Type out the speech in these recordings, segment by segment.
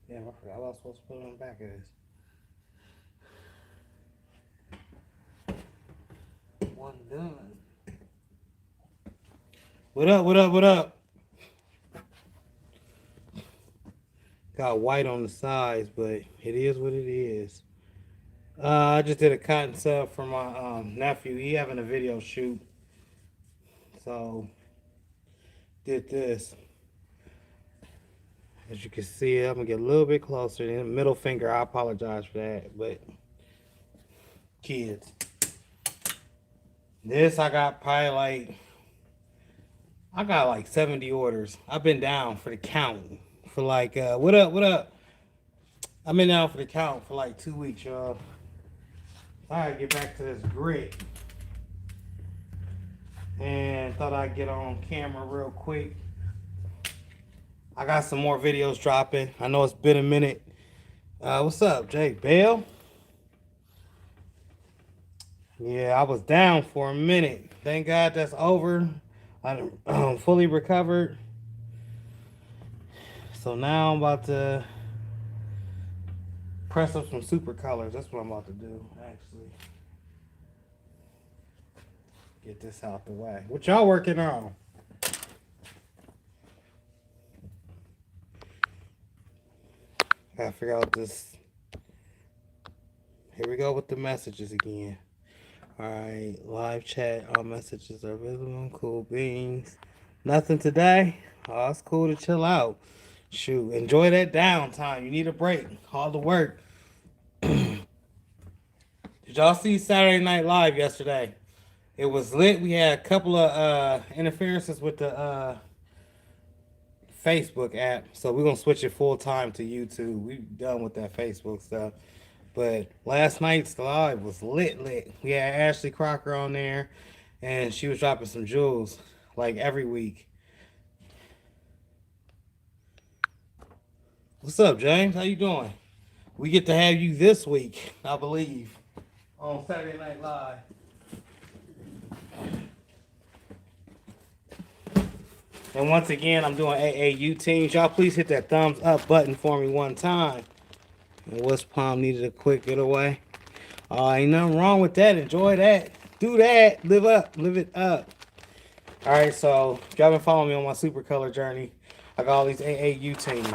Damn, I forgot what I was supposed to put on the back of this. One done. What up, what up, what up? Got white on the sides, but it is what it is. I just did a cotton sub for my nephew. He having a video shoot. So, did this. As you can see, I'm going to get a little bit closer. The middle finger, I apologize for that. But, kids. This, I got like 70 orders. I've been down for the count. For like, what up, what up? I've been down for the count for like 2 weeks, y'all. I gotta get back to this grit. And thought I'd get on camera real quick. I got some more videos dropping. I know it's been a minute. What's up, Jake Bell? Yeah, I was down for a minute. Thank God that's over. I'm fully recovered. So now I'm about to press up some super colors. That's what I'm about to do, actually. Get this out the way. What y'all working on? Gotta figure out this. Here we go with the messages again. Alright, live chat. All messages are visible. Cool beans. Nothing today. Oh, it's cool to chill out. Shoot, enjoy that downtime. You need a break. All the work. Did y'all see Saturday Night Live yesterday? It was lit. We had a couple of interferences with the Facebook app, so we're gonna switch it full time to YouTube. We done with that Facebook stuff. But last night's live was lit. We had Ashley Crocker on there, and she was dropping some jewels like every week. What's up, James? How you doing? We get to have you this week, I believe, on Saturday Night Live. And once again, I'm doing AAU teams. Y'all please hit that thumbs up button for me one time. And West Palm needed a quick getaway. Ain't nothing wrong with that. Enjoy that. Do that. Live up. Live it up. All right, so if y'all been following me on my super color journey, I got all these AAU teams.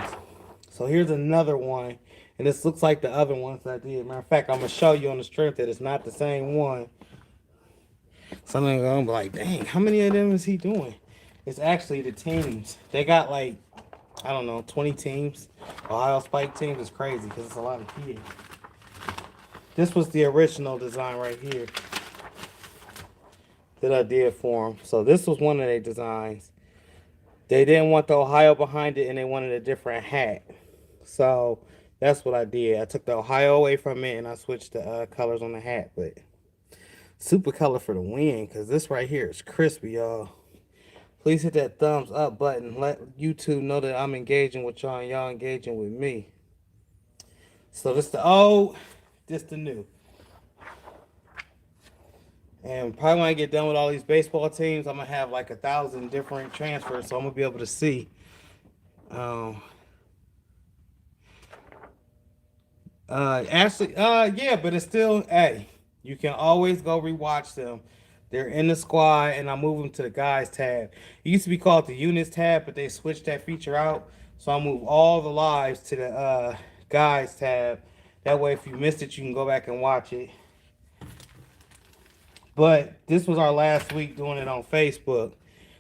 So here's another one. And this looks like the other ones I did. Matter of fact, I'm going to show you on the strength that it's not the same one. Some of them going to be like, dang, how many of them is he doing? It's actually the teams. They got like, I don't know, 20 teams. Ohio Spike teams is crazy because it's a lot of kids. This was the original design right here that I did for them. So this was one of their designs. They didn't want the Ohio behind it and they wanted a different hat. So that's what I did. I took the Ohio away from it and I switched the colors on the hat. But super color for the win because this right here is crispy, y'all. Please hit that thumbs up button. Let YouTube know that I'm engaging with y'all and y'all engaging with me. So this the old, this the new. And probably when I get done with all these baseball teams, I'm going to have like 1,000 different transfers. So I'm going to be able to see. Actually, yeah, but it's still, hey, you can always go rewatch them. They're in the squad, and I move them to the guys tab. It used to be called the units tab, but they switched that feature out. So I move all the lives to the guys tab. That way, if you missed it, you can go back and watch it. But this was our last week doing it on Facebook.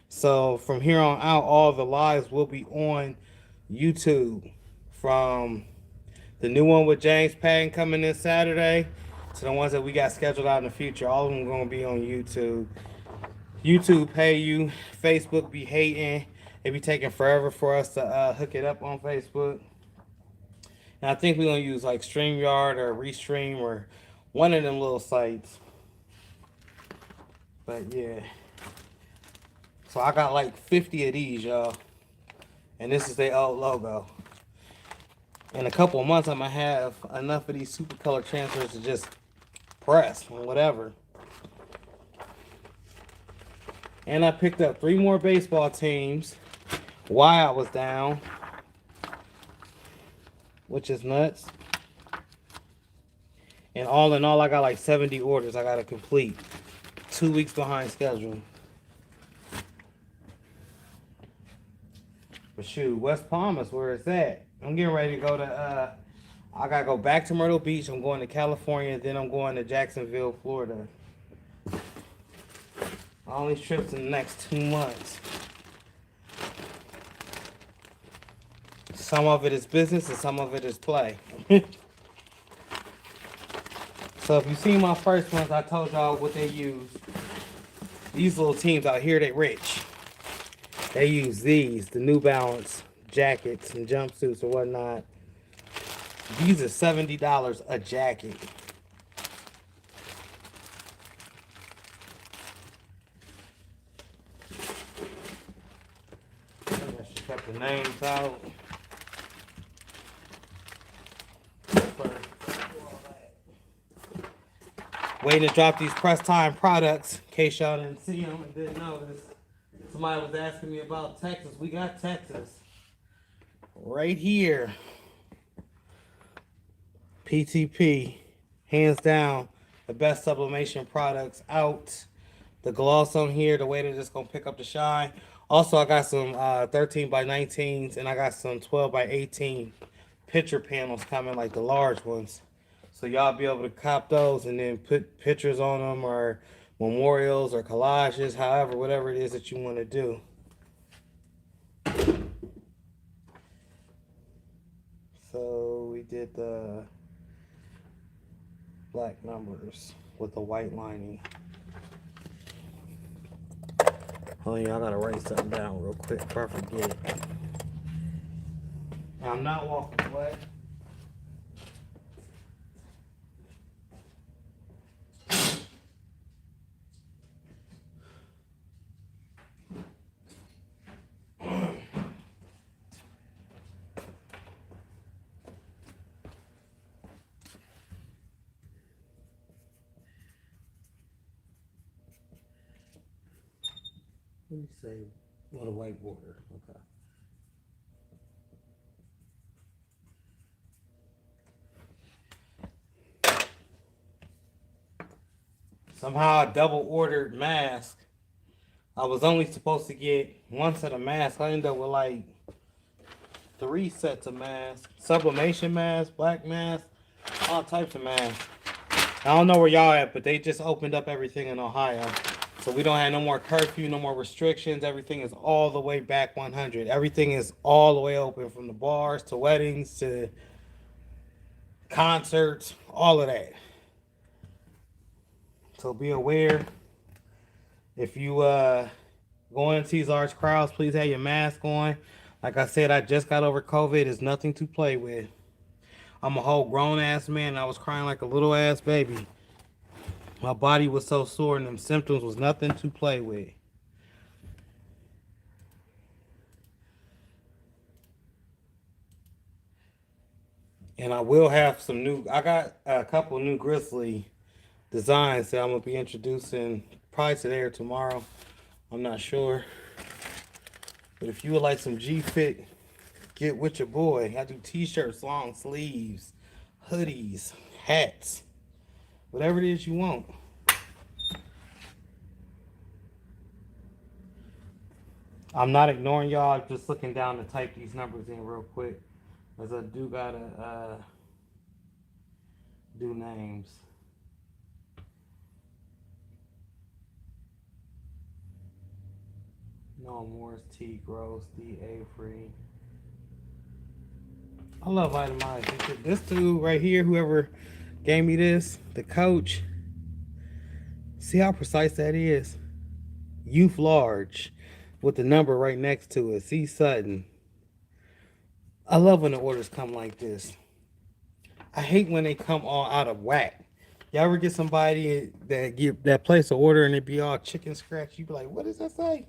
So from here on out, all the lives will be on YouTube. From the new one with James Patton coming this Saturday to the ones that we got scheduled out in the future. All of them going to be on YouTube. YouTube pay you. Facebook be hating. It be taking forever for us to hook it up on Facebook. And I think we're going to use like StreamYard or Restream or one of them little sites. But yeah. So I got like 50 of these, y'all. And this is their old logo. In a couple of months, I'm going to have enough of these super color transfers to just press or whatever. And I picked up 3 more baseball teams while I was down. which is nuts. And all in all, I got like 70 orders I gotta complete. 2 weeks behind schedule. But shoot, West Palm is where it's at. I'm getting ready to go to I gotta go back to Myrtle Beach. I'm going to California, then I'm going to Jacksonville, Florida. All these trips in the next 2 months. Some of it is business and some of it is play. So if you see my first ones, I told y'all what they use. These little teams out here, they rich. They use these, the New Balance jackets and jumpsuits or whatnot. These are $70 a jacket. I should kept the names out. Waiting to drop these press time products in case y'all didn't see them and didn't notice. Somebody was asking me about Texas. We got Texas right here. PTP, hands down, the best sublimation products out. The gloss on here, the way they're just gonna pick up the shine. Also, I got some 13 by 19s and I got some 12 by 18 picture panels coming, like the large ones. So y'all be able to cop those and then put pictures on them or memorials or collages, however, whatever it is that you want to do. So we did the black numbers with the white lining. Oh yeah, I gotta write something down real quick before I forget it. I'm not walking away. Let me say, what a white border. Okay. Somehow I double ordered masks. I was only supposed to get one set of masks. I ended up with like 3 sets of masks. Sublimation masks, black masks, all types of masks. I don't know where y'all at, but they just opened up everything in Ohio. So we don't have no more curfew, no more restrictions. Everything is all the way back 100. Everything is all the way open, from the bars to weddings to concerts, all of that. So be aware. If you go into these large crowds, please have your mask on. Like I said, I just got over COVID. It's nothing to play with. I'm a whole grown ass man. And I was crying like a little ass baby. My body was so sore and them symptoms was nothing to play with. And I will have some new, I got a couple new Grizzly designs that I'm going to be introducing probably today or tomorrow. I'm not sure. But if you would like some G-Fit, get with your boy. I do t-shirts, long sleeves, hoodies, hats, whatever it is you want. I'm not ignoring y'all. I'm just looking down to type these numbers in real quick, as I do gotta do names. No Morris, T. Gross, D. Avery. I love itemized. This dude right here, whoever gave me this, the coach. See how precise that is? Youth large, with the number right next to it. C. Sutton. I love when the orders come like this. I hate when they come all out of whack. Y'all ever get somebody that place an order and it be all chicken scratch? You be like, what does that say?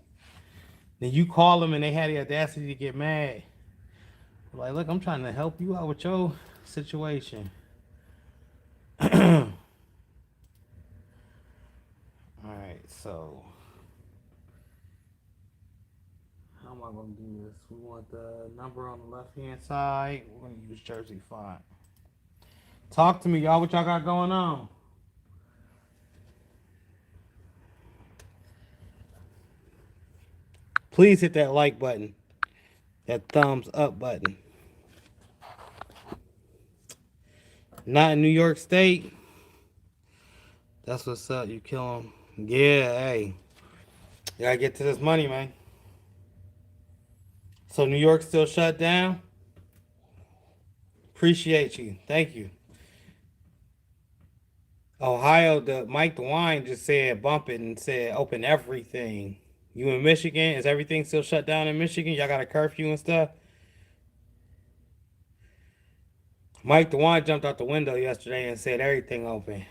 Then you call them and they had the audacity to get mad. Like, look, I'm trying to help you out with your situation. All right, so how am I I'm gonna do this. We want the number on the left hand side. We're gonna use Jersey font. Talk to me, y'all. What y'all got going on? Please hit that like button, that thumbs up button. Not in New York State. That's what's up. You kill them. Yeah, hey. You gotta get to this money, man. So New York still shut down? Appreciate you. Thank you. Ohio, the Mike DeWine just said bump it and said open everything. You in Michigan? Is everything still shut down in Michigan? Y'all got a curfew and stuff? Mike DeWine jumped out the window yesterday and said everything open.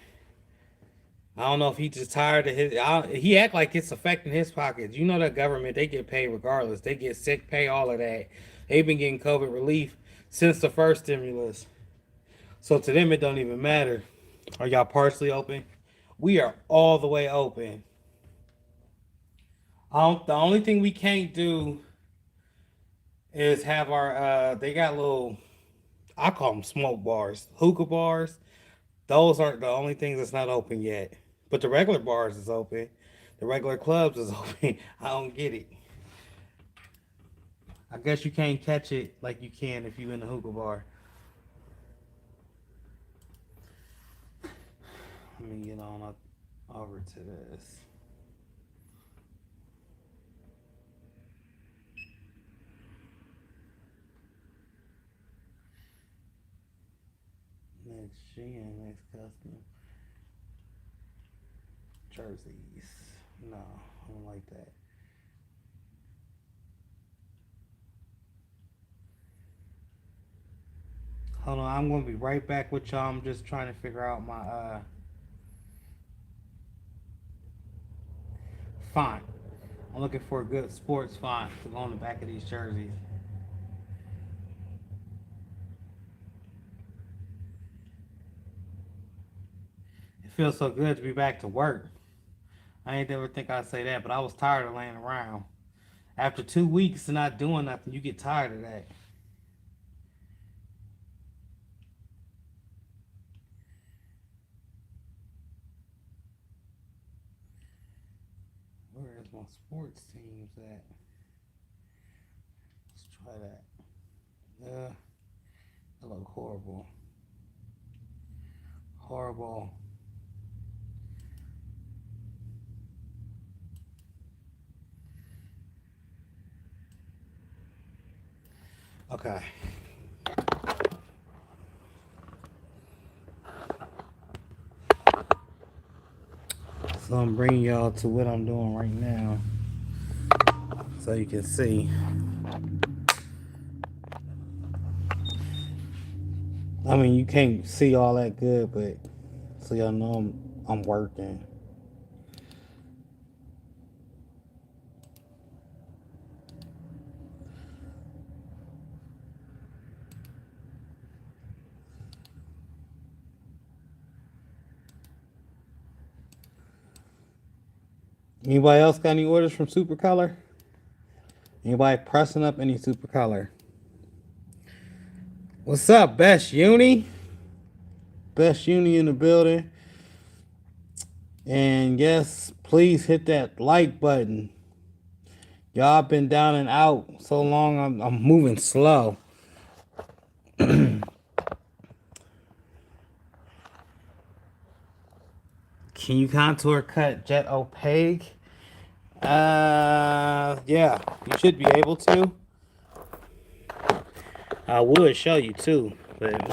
I don't know if he just tired of his. He act like it's affecting his pockets. You know the government, they get paid regardless. They get sick pay, all of that. They've been getting COVID relief since the first stimulus. So to them, it don't even matter. Are y'all partially open? We are all the way open. The only thing we can't do is have our. They got little. I call them smoke bars, hookah bars. Those aren't the only things that's not open yet. But the regular bars is open. The regular clubs is open. I don't get it. I guess you can't catch it like you can if you in the hookah bar. Let me get on up over to this. Next gen, next custom. Jerseys. No, I don't like that. Hold on, I'm gonna be right back with y'all. I'm just trying to figure out my font. I'm looking for a good sports font to go on the back of these jerseys. It feels so good to be back to work. I ain't ever think I'd say that, but I was tired of laying around. After 2 weeks of not doing nothing, you get tired of that. Where is my sports teams at? Let's try that. That look horrible. Horrible. Okay. So I'm bringing y'all to what I'm doing right now, so you can see. I mean, you can't see all that good, but so y'all know I'm working. Anybody else got any orders from Supercolor? Anybody pressing up any Supercolor? What's up, Best Uni? Best Uni in the building. And yes, please hit that like button. Y'all been down and out so long, I'm moving slow. Can you contour cut jet opaque? Yeah, you should be able to. I would show you too, but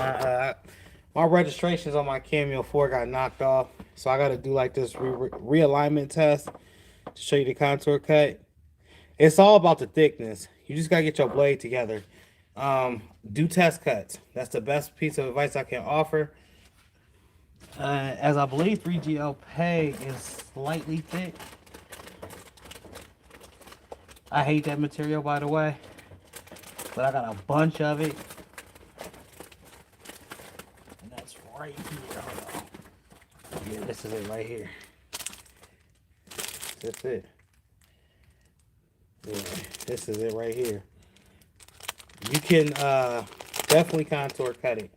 my registrations on my Cameo 4 got knocked off, so I got to do like this realignment test to show you the contour cut. It's all about the thickness. You just gotta get your blade together. Do test cuts. That's the best piece of advice I can offer. As I believe 3GL peg is slightly thick. I hate that material, by the way, but I got a bunch of it, and that's right here. Hold on. Yeah, this is it right here. That's it. Yeah. This is it right here. You can definitely contour cut it.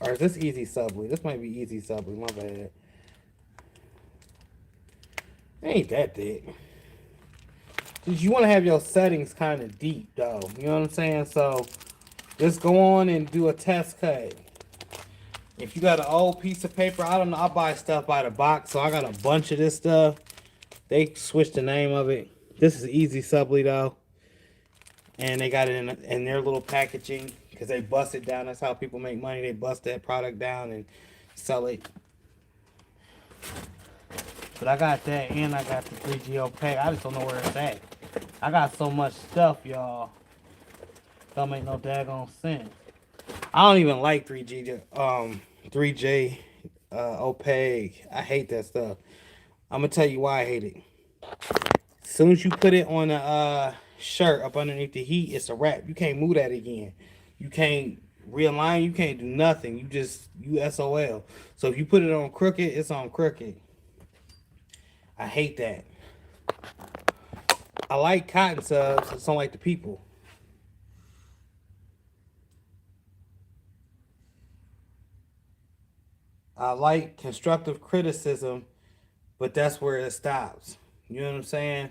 Or is this easy subly? This might be easy subly. My bad. It ain't that thick. You want to have your settings kind of deep, though. You know what I'm saying? So just go on and do a test cut. If you got an old piece of paper, I don't know. I buy stuff by the box, so I got a bunch of this stuff. They switched the name of it. This is easy subly though, and they got it in their little packaging because they bust it down. That's how people make money. They bust that product down and sell it. But I got that, and I got the 3G opaque. I just don't know where it's at. I got so much stuff, y'all. Don't make no daggone sense. I don't even like 3J opaque. I hate that stuff. I'm gonna tell you why I hate it. As soon as you put it on a shirt up underneath the heat, it's a wrap. You can't move that again. You can't realign. You can't do nothing. You SOL. So if you put it on crooked, it's on crooked. I hate that. I like cotton subs. I just don't like the people. I like constructive criticism, but that's where it stops. You know what I'm saying?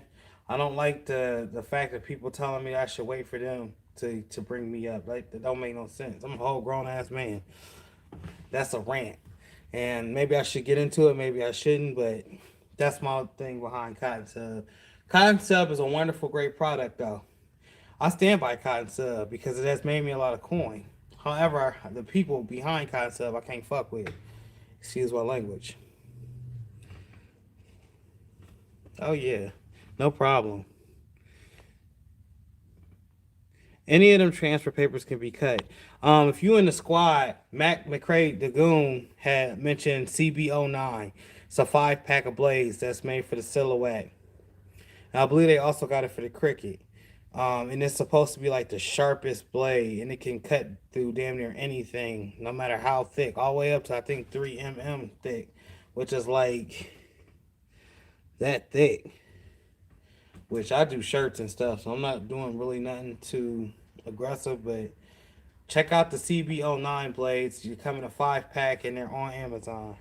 I don't like the fact that people telling me I should wait for them to bring me up. Like, that don't make no sense. I'm a whole grown ass man. That's a rant. And maybe I should get into it, maybe I shouldn't, but that's my thing behind Cotton Sub. Cotton Sub is a wonderful, great product though. I stand by Cotton Sub because it has made me a lot of coin. However, the people behind Cotton Sub I can't fuck with. Excuse my language. Oh yeah, no problem. Any of them transfer papers can be cut. If you in the squad, Mac McCray Dagoon had mentioned CB09. It's a 5-pack of blades that's made for the silhouette. And I believe they also got it for the cricket. And it's supposed to be like the sharpest blade, and it can cut through damn near anything, no matter how thick, all the way up to I think 3 mm thick, which is like that thick. Which I do shirts and stuff, so I'm not doing really nothing too aggressive, but check out the CB09 blades. You come in a 5-pack and they're on Amazon.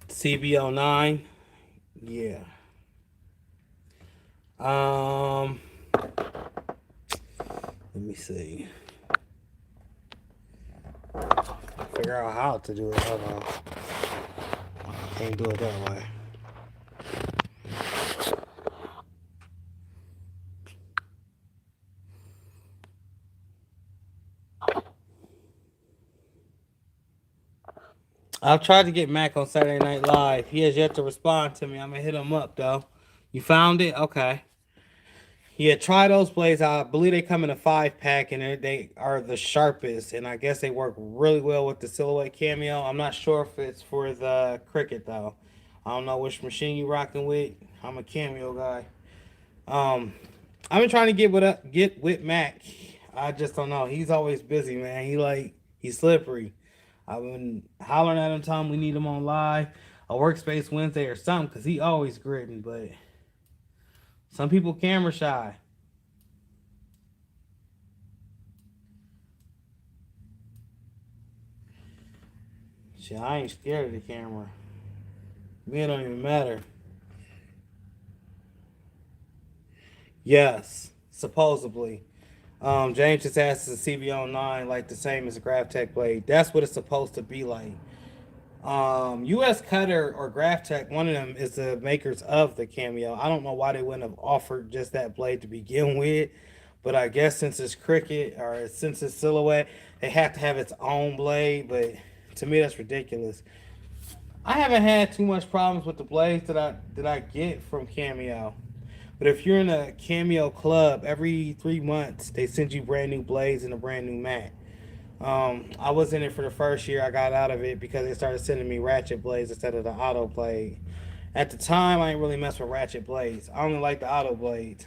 CB09, yeah. Let me see. Figure out how to do it. Hold on. Can't do it that way. I've tried to get Mac on Saturday Night Live. He has yet to respond to me. I'm gonna hit him up though. You found it? Okay. Yeah, try those blades out. I believe they come in a 5-pack, and they are the sharpest. And I guess they work really well with the Silhouette Cameo. I'm not sure if it's for the Cricut though. I don't know which machine you rocking with. I'm a Cameo guy. I've been trying to get with Mac. I just don't know. He's always busy, man. He's slippery. I've been hollering at him, telling him we need him on live, a workspace Wednesday or something, because he always gritting, but some people camera shy. Shit, I ain't scared of the camera. Me, it don't even matter. Yes, supposedly. James just asked, is the CB09 like the same as a GraphTech blade? That's what it's supposed to be like. US Cutter or GraphTech, one of them is the makers of the Cameo. I don't know why they wouldn't have offered just that blade to begin with, but I guess since it's Cricut or since it's Silhouette, they have to have its own blade. But to me, that's ridiculous. I haven't had too much problems with the blades that I get from Cameo. But if you're in a Cameo club, every 3 months they send you brand new blades and a brand new mat. I was in it for the first year. I got out of it because they started sending me ratchet blades instead of the auto blade. At the time, I didn't really mess with ratchet blades. I only like the auto blades.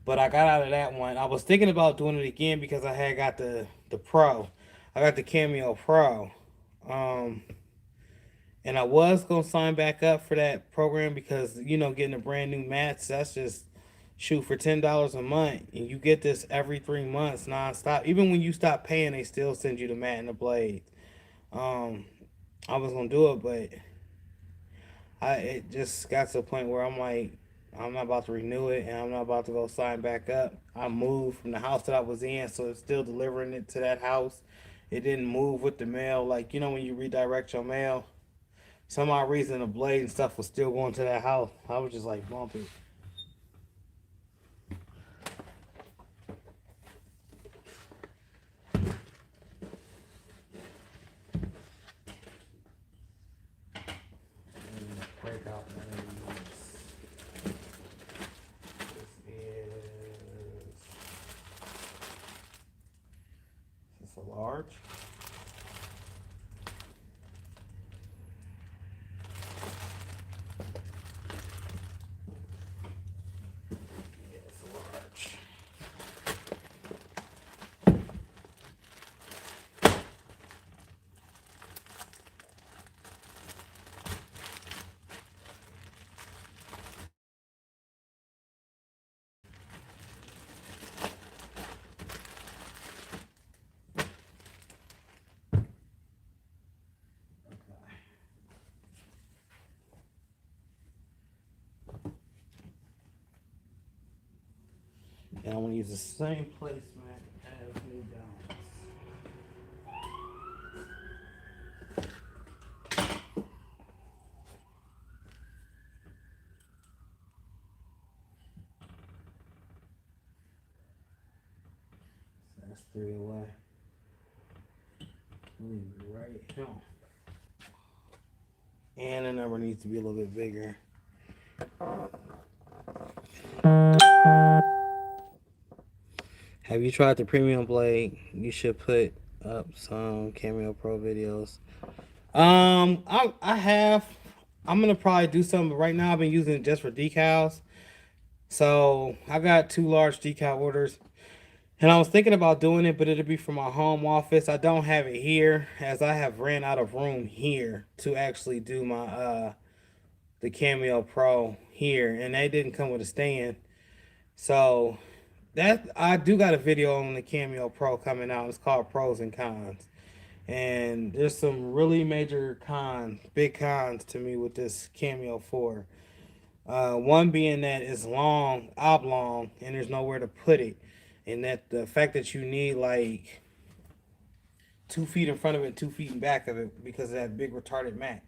But I got out of that one. I was thinking about doing it again because I had got the Pro. I got the Cameo Pro. Um, and I was gonna sign back up for that program because getting a brand new mats, that's just shoot for $10 a month, and you get this every 3 months nonstop. Even when you stop paying, they still send you the mat and the blades. Um, I was gonna do it, but it just got to a point where I'm like, I'm not about to renew it, and I'm not about to go sign back up. I moved from the house that I was in, so it's still delivering it to that house. It didn't move with the mail, like when you redirect your mail. Some odd reason the blade and stuff was still going to that house. I was just like bumping. Break out this is a large. Yeah, it's a large. And I want to use the same placemat as New Balance. So that's 3 away. Leave it right here. And the number needs to be a little bit bigger. Have you tried the premium blade? You should put up some Cameo Pro videos. I have. I'm gonna probably do something right now. I've been using it just for decals. So I got 2 large decal orders, and I was thinking about doing it, but it'll be for my home office. I don't have it here, as I have ran out of room here to actually do my the Cameo Pro here, and they didn't come with a stand. So that I do got a video on the Cameo Pro coming out. It's called Pros and Cons. And there's some really major cons, big cons to me with this Cameo 4. One being that it's long, oblong, and there's nowhere to put it. And that the fact that you need like 2 feet in front of it, 2 feet in back of it because of that big retarded Mac.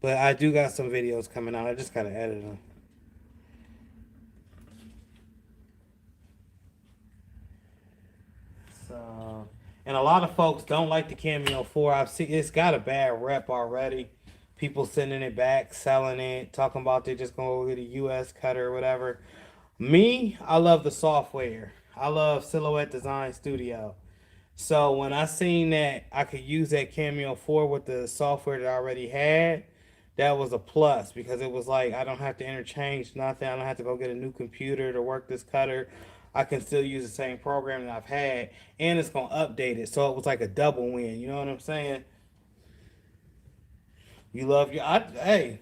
But I do got some videos coming out. I just gotta edit them. So, and a lot of folks don't like the Cameo 4. I've seen it's got a bad rep already. People sending it back, selling it, talking about they just gonna get a US cutter or whatever. Me, I love the software. I love Silhouette Design Studio. So when I seen that I could use that Cameo 4 with the software that I already had, that was a plus because it was like I don't have to interchange nothing. I don't have to go get a new computer to work this cutter. I can still use the same program that I've had, and it's gonna update it. So it was like a double win. You know what I'm saying? You love your hey.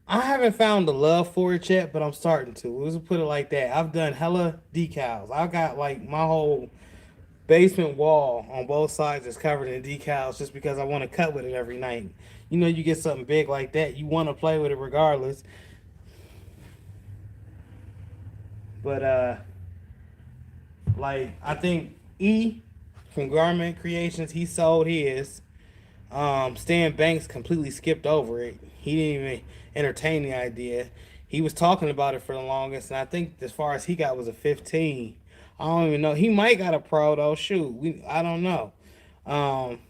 I haven't found the love for it yet, but I'm starting to. Let's put it like that. I've done hella decals. I've got like my whole basement wall on both sides is covered in decals just because I want to cut with it every night. You get something big like that, you want to play with it regardless. But like I think E from Garment Creations, he sold his. Stan Banks completely skipped over it. He didn't even entertain the idea. He was talking about it for the longest, and I think as far as he got was a 15. I don't even know. He might got a pro though. Shoot, I don't know. Um,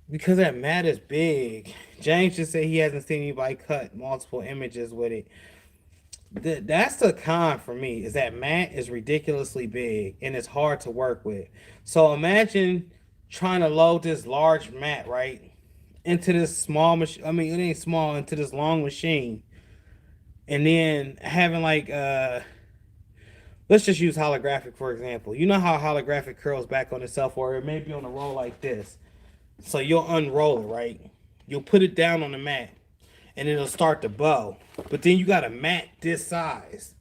because that mat is big. James just said he hasn't seen anybody cut multiple images with it. That's the con for me is that mat is ridiculously big and it's hard to work with. So imagine trying to load this large mat right into this small machine. I mean, it ain't small, into this long machine, and then having like let's just use holographic for example. You know how holographic curls back on itself, or it may be on a roll like this. So you'll unroll it, right? You'll put it down on the mat, and it'll start to bow. But then you got a mat this size,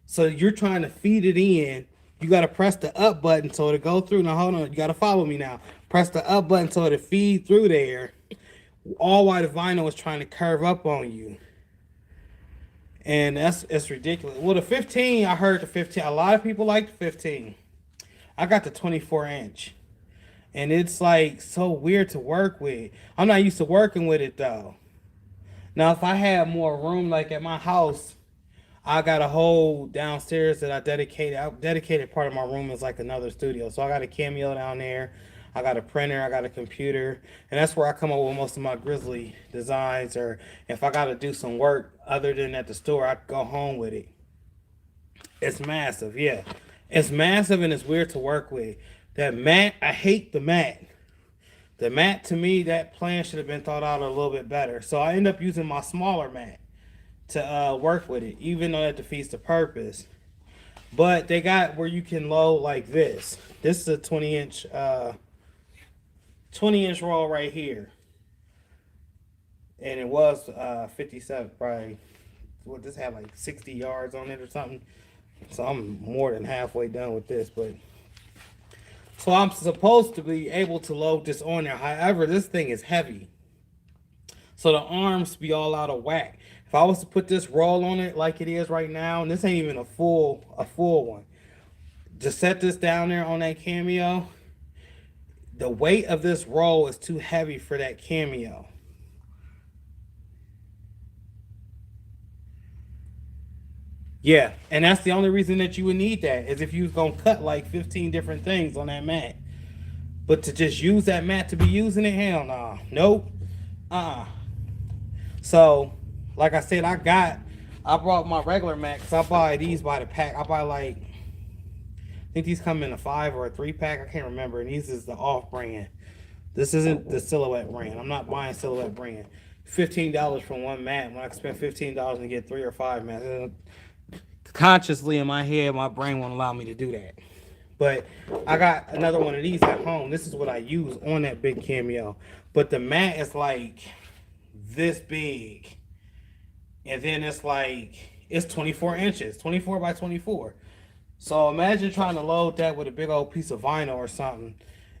so you're trying to feed it in. You got to press the up button so it'll go through. Now hold on, you got to follow me now. Press the up button so it'll feed through there. All while the vinyl is trying to curve up on you. And it's ridiculous. Well, the 15, I heard the 15. A lot of people like the 15. I got the 24-inch. And it's like so weird to work with. I'm not used to working with it though. Now, if I had more room, like at my house, I got a whole downstairs that I dedicated. I dedicated part of my room as like another studio. So I got a Cameo down there. I got a printer. I got a computer, and that's where I come up with most of my Grizzly designs. Or if I got to do some work other than at the store, I go home with it. It's massive, yeah. It's massive and it's weird to work with. That mat, I hate the mat. The mat, to me, that plan should have been thought out a little bit better. So I end up using my smaller mat to work with it, even though that defeats the purpose. But they got where you can load like this. This is a 20-inch roll right here, and it was 57 probably. What, this had like 60 yards on it or something. So I'm more than halfway done with this, but so I'm supposed to be able to load this on there. However, this thing is heavy, so the arms be all out of whack. If I was to put this roll on it like it is right now, and this ain't even a full one, just set this down there on that Cameo. The weight of this roll is too heavy for that Cameo. Yeah, and that's the only reason that you would need that is if you was gonna cut like 15 different things on that mat. But to just use that mat to be using it, hell no. Nope. Uh-uh. So, like I said, I brought my regular mat because I buy these by the pack. I buy like, I think these come in a 5 or a 3-pack. I can't remember. And these is the off brand. This isn't the Silhouette brand. I'm not buying Silhouette brand. $15 for one mat when I can spend $15 and get 3 or 5 mats. Consciously in my head, my brain won't allow me to do that. But I got another one of these at home. This is what I use on that big Cameo. But the mat is like this big. And then it's like, it's 24 inches, 24 by 24. So imagine trying to load that with a big old piece of vinyl or something.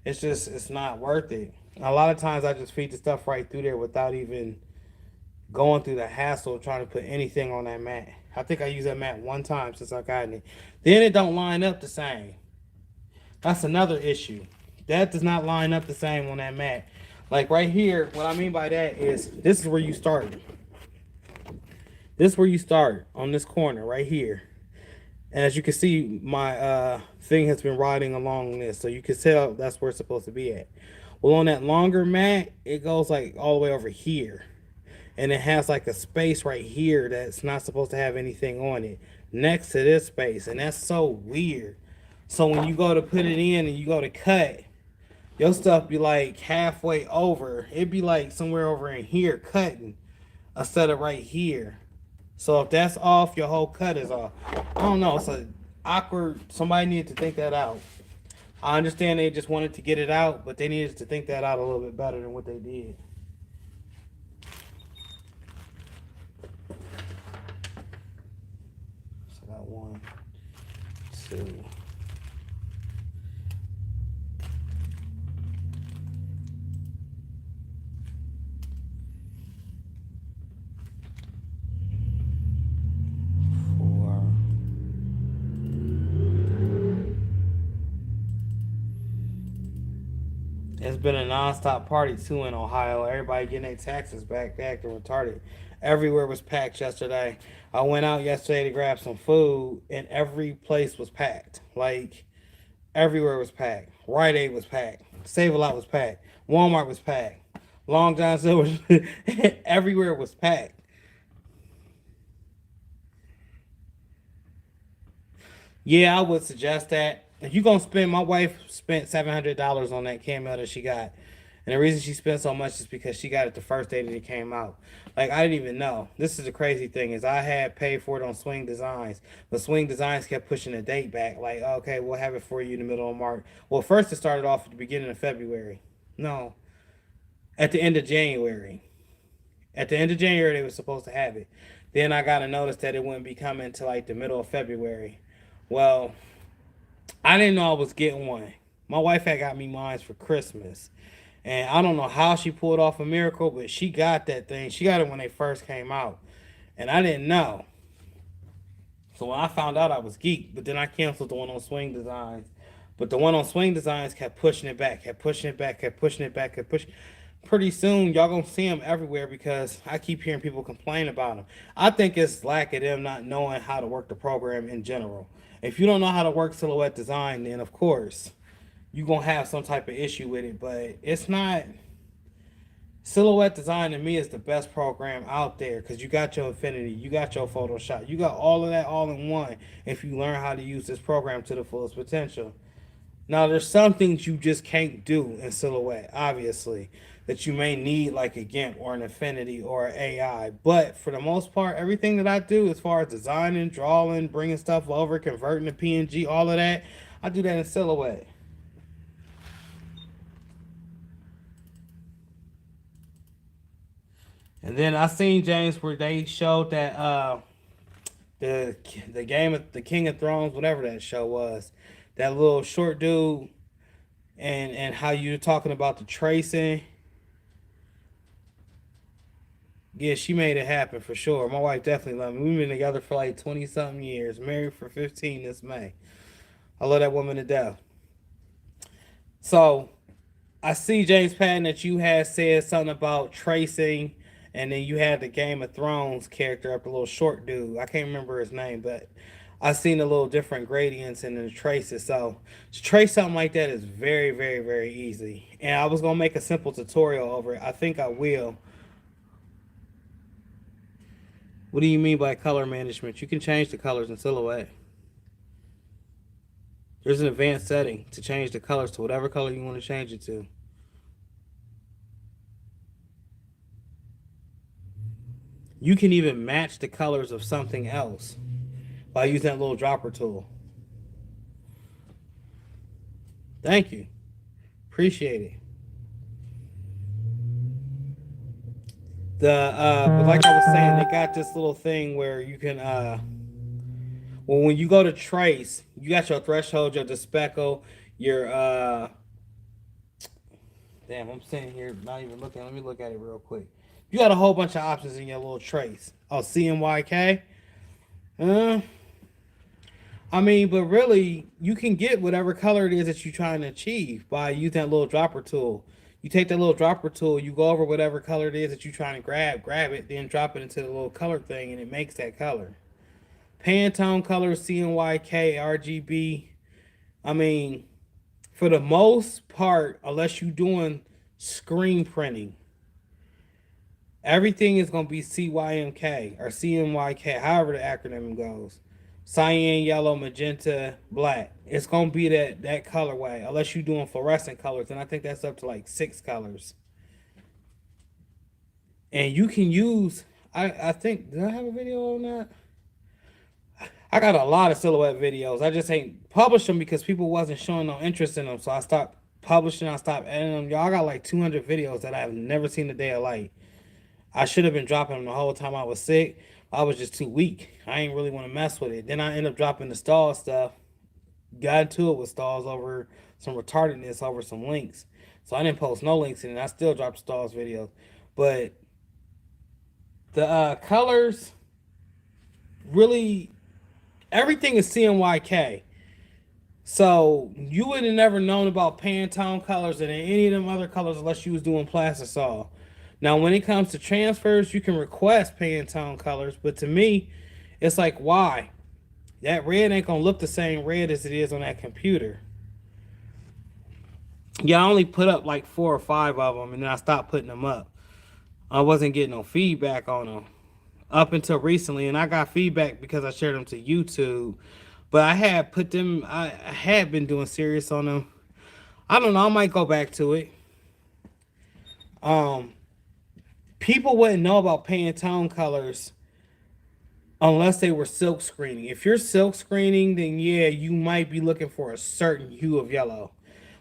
It's not worth it. A lot of times I just feed the stuff right through there without even going through the hassle of trying to put anything on that mat. I think I used that mat one time since I got it. Then it don't line up the same. That's another issue. That does not line up the same on that mat. Like right here, what I mean by that is this is where you start. This is where you start on this corner right here. And as you can see, my thing has been riding along this. So you can tell that's where it's supposed to be at. Well, on that longer mat, it goes like all the way over here. And it has like a space right here that's not supposed to have anything on it next to this space. And that's so weird. So when you go to put it in and you go to cut, your stuff be like halfway over. It'd be like somewhere over in here cutting instead of right here. So if that's off, your whole cut is off. I don't know. It's a awkward. Somebody needed to think that out. I understand they just wanted to get it out, but they needed to think that out a little bit better than what they did. So I got 1, 2. It's been a non-stop party too in Ohio. Everybody getting their taxes back. They acting retarded. Everywhere was packed yesterday. I went out yesterday to grab some food, and every place was packed. Like everywhere was packed. Rite Aid was packed. Save a Lot was packed. Walmart was packed. Long John Silver's. Everywhere was packed. Yeah, I would suggest that. If you're gonna spend, my wife spent $700 on that Cameo that she got. And the reason she spent so much is because she got it the first day that it came out. Like, I didn't even know. This is the crazy thing is I had paid for it on Swing Designs, but Swing Designs kept pushing the date back. Like, okay, we'll have it for you in the middle of March. Well, first it started off at the beginning of February. No, at the end of January. At the end of January, they were supposed to have it. Then I got a notice that it wouldn't be coming to like the middle of February. Well, I didn't know I was getting one. My wife had got me mine for Christmas. And I don't know how she pulled off a miracle, but she got that thing. She got it when they first came out. And I didn't know. So when I found out, I was geeked. But then I canceled the one on Swing Designs. But the one on Swing Designs kept pushing it back, kept pushing it back, kept pushing it back, kept pushing. Pretty soon, y'all gonna see them everywhere because I keep hearing people complain about them. I think it's lack of them not knowing how to work the program in general. If you don't know how to work silhouette design, then of course you're gonna have some type of issue with it. But it's not. Silhouette design to me is the best program out there because you got your Infinity, you got your Photoshop, you got all of that all in one if you learn how to use this program to the fullest potential. Now, there's some things you just can't do in Silhouette, obviously, that you may need like a GIMP or an Infinity or an AI. But for the most part, everything that I do as far as designing, drawing, bringing stuff over, converting to PNG, all of that, I do that in Silhouette. And then I seen James where they showed that the game of the King of Thrones, whatever that show was, that little short dude, and how you were talking about the tracing. Yeah, she made it happen for sure. My wife definitely loved me. We've been together for like 20 something years, married for 15 this May. I love that woman to death. So I see James Patton that you had said something about tracing, and then you had the Game of Thrones character up, the little short dude. I can't remember his name, but I seen a little different gradients in the traces. So to trace something like that is very, very, very easy. And I was gonna make a simple tutorial over it. I think I will. What do you mean by color management? You can change the colors in Silhouette. There's an advanced setting to change the colors to whatever color you want to change it to. You can even match the colors of something else by using that little dropper tool. Thank you. Appreciate it. But like I was saying, they got this little thing where you can well, when you go to trace, you got your threshold, your despeckle, your damn, I'm sitting here not even looking. Let me look at it real quick. You got a whole bunch of options in your little trace. Oh, CMYK. Uh, I mean, but really, you can get whatever color it is that you're trying to achieve by using that little dropper tool. You take that little dropper tool, you go over whatever color it is that you're trying to grab it, then drop it into the little color thing, and it makes that color. Pantone colors, CMYK, RGB. I mean, for the most part, unless you're doing screen printing, everything is going to be CYMK or CMYK, however the acronym goes. Cyan, yellow, magenta, black. It's going to be that colorway, unless you're doing fluorescent colors, and I think that's up to like 6 colors. And you can use, I think, did I have a video on that? I got a lot of Silhouette videos. I just ain't published them because people wasn't showing no interest in them. So I stopped publishing. I stopped editing them. Y'all got like 200 videos that I have never seen the day of light. I should have been dropping them the whole time I was sick. I was just too weak. I ain't really want to mess with it. Then I end up dropping the stall stuff. Got into it with stalls over some retardedness over some links. So I didn't post no links in it. I still dropped stalls videos. But the colors really, everything is CMYK. So you would have never known about Pantone colors and any of them other colors unless you was doing plastisol. Now, when it comes to transfers, you can request Pantone colors, but to me, it's like, why? That red ain't gonna look the same red as it is on that computer. Yeah, I only put up like 4 or 5 of them, and then I stopped putting them up. I wasn't getting no feedback on them up until recently, and I got feedback because I shared them to YouTube. But I had put them, I had been doing serious on them. I don't know, I might go back to it. Um, People wouldn't know about Pantone colors unless they were silk screening. If you're silk screening, then yeah, you might be looking for a certain hue of yellow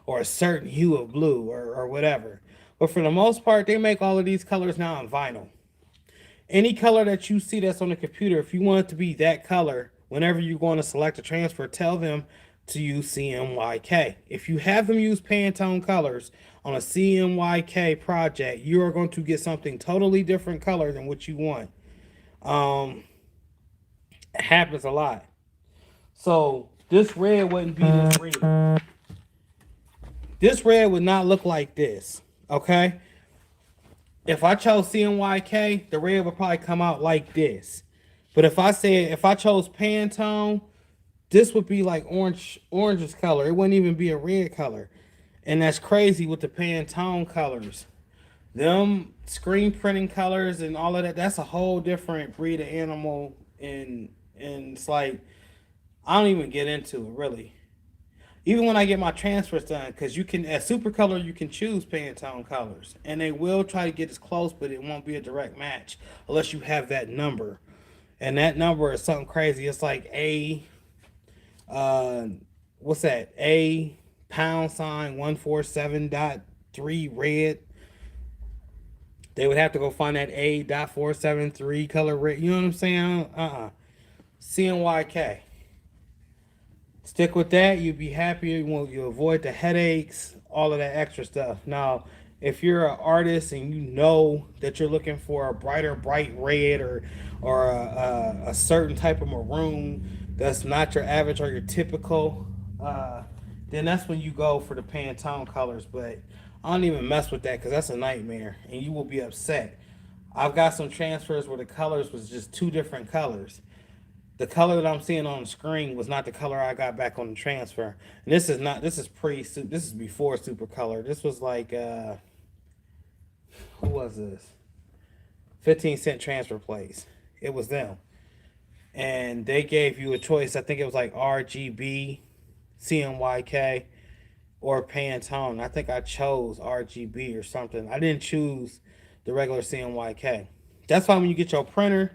or a certain hue of blue or whatever. But for the most part, they make all of these colors now on vinyl. Any color that you see that's on the computer, if you want it to be that color, whenever you're going to select a transfer, tell them to use CMYK. If you have them use Pantone colors on a CMYK project, you are going to get something totally different color than what you want. Um, it happens a lot. So this red wouldn't be this red. This red would not look like this. Okay? If I chose CMYK, the red would probably come out like this. But if I chose Pantone, this would be like orange's color. It wouldn't even be a red color. And that's crazy with the Pantone colors. Them screen printing colors and all of that, that's a whole different breed of animal, and it's like I don't even get into it really. Even when I get my transfers done, because you can at Super Color you can choose Pantone colors, and they will try to get as close, but it won't be a direct match unless you have that number, and that number is something crazy. It's like uh, what's that? A pound sign 147.3 red. They would have to go find that A.473 color red. You know what I'm saying? CNYK. Stick with that. You'll be happier. You avoid the headaches, all of that extra stuff. Now, if you're an artist and you know that you're looking for a bright red or a certain type of maroon that's not your average or your typical, then that's when you go for the Pantone colors. But I don't even mess with that because that's a nightmare, and you will be upset. I've got some transfers where the colors was just two different colors. The color that I'm seeing on the screen was not the color I got back on the transfer. And this is this is before Super Color. This was like who was this? 15 cent transfer place. It was them. And they gave you a choice. I think it was like RGB, CMYK, or Pantone. I think I chose RGB or something. I didn't choose the regular CMYK. That's why when you get your printer,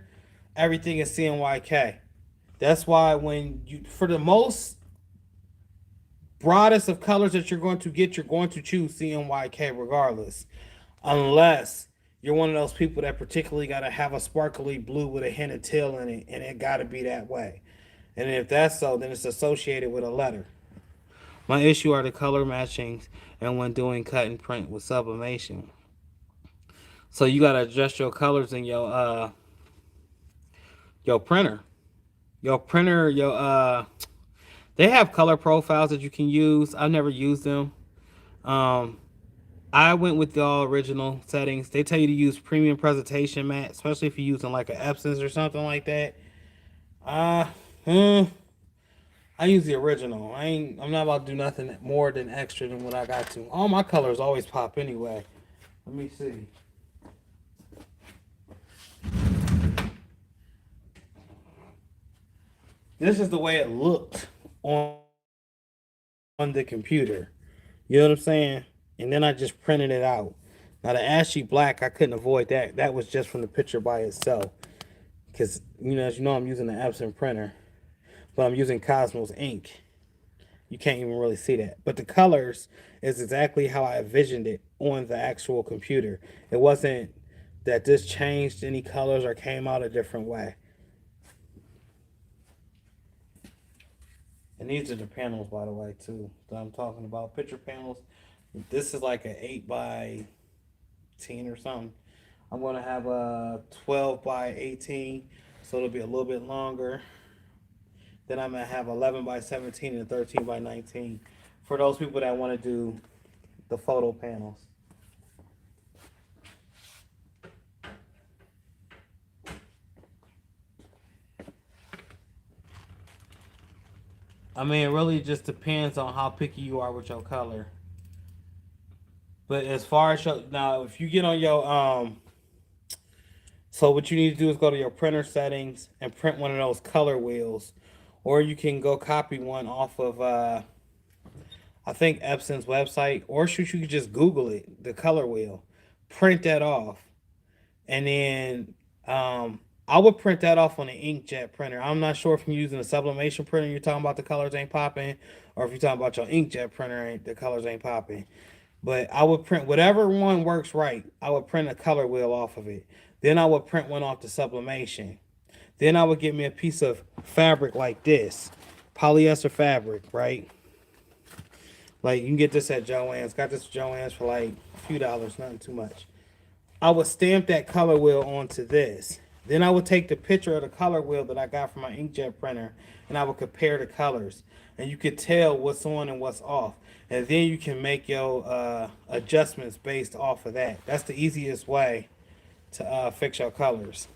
everything is CMYK. That's why when you, for the most broadest of colors that you're going to get, you're going to choose CMYK regardless. Unless you're one of those people that particularly got to have a sparkly blue with a hint of teal in it, and it got to be that way. And if that's so, then it's associated with a letter. My issue are the color matchings and when doing cut and print with sublimation. So you got to adjust your colors in your printer. Your printer, they have color profiles that you can use. I've never used them. Um, I went with the all original settings. They tell you to use premium presentation matte, especially if you're using like an Epson's or something like that. Uh, hmm, I use the original. I'm not about to do nothing more than extra than what I got to. All my colors always pop anyway. Let me see. This is the way it looked on the computer. You know what I'm saying? And then I just printed it out. Now the ashy black, I couldn't avoid that. That was just from the picture by itself. Because, as you know, I'm using the Epson printer. But I'm using Cosmos ink. You can't even really see that. But the colors is exactly how I envisioned it on the actual computer. It wasn't that this changed any colors or came out a different way. And these are the panels, by the way, too, that I'm talking about. Picture panels. This is like an 8 by 10 or something. I'm going to have a 12 by 18, so it'll be a little bit longer. Then I'm going to have 11 by 17 and 13 by 19 for those people that want to do the photo panels. I mean, it really just depends on how picky you are with your color. But as far as now, if you get on your so what you need to do is go to your printer settings and print one of those color wheels, or you can go copy one off of I think Epson's website, or shoot, you could just Google it, the color wheel. print that off, and then I would print that off on an inkjet printer. I'm not sure if you're using a sublimation printer, you're talking about the colors ain't popping, or if you're talking about your inkjet printer, the colors ain't popping. But I would print whatever one works right. I would print a color wheel off of it. Then I would print one off the sublimation. Then I would get me a piece of fabric like this, polyester fabric, right? Like you can get this at Joann's. Got this at Joann's for like a few dollars, nothing too much. I would stamp that color wheel onto this. Then I would take the picture of the color wheel that I got from my inkjet printer and I would compare the colors. And you could tell what's on and what's off. And then you can make your adjustments based off of that. That's the easiest way to fix your colors.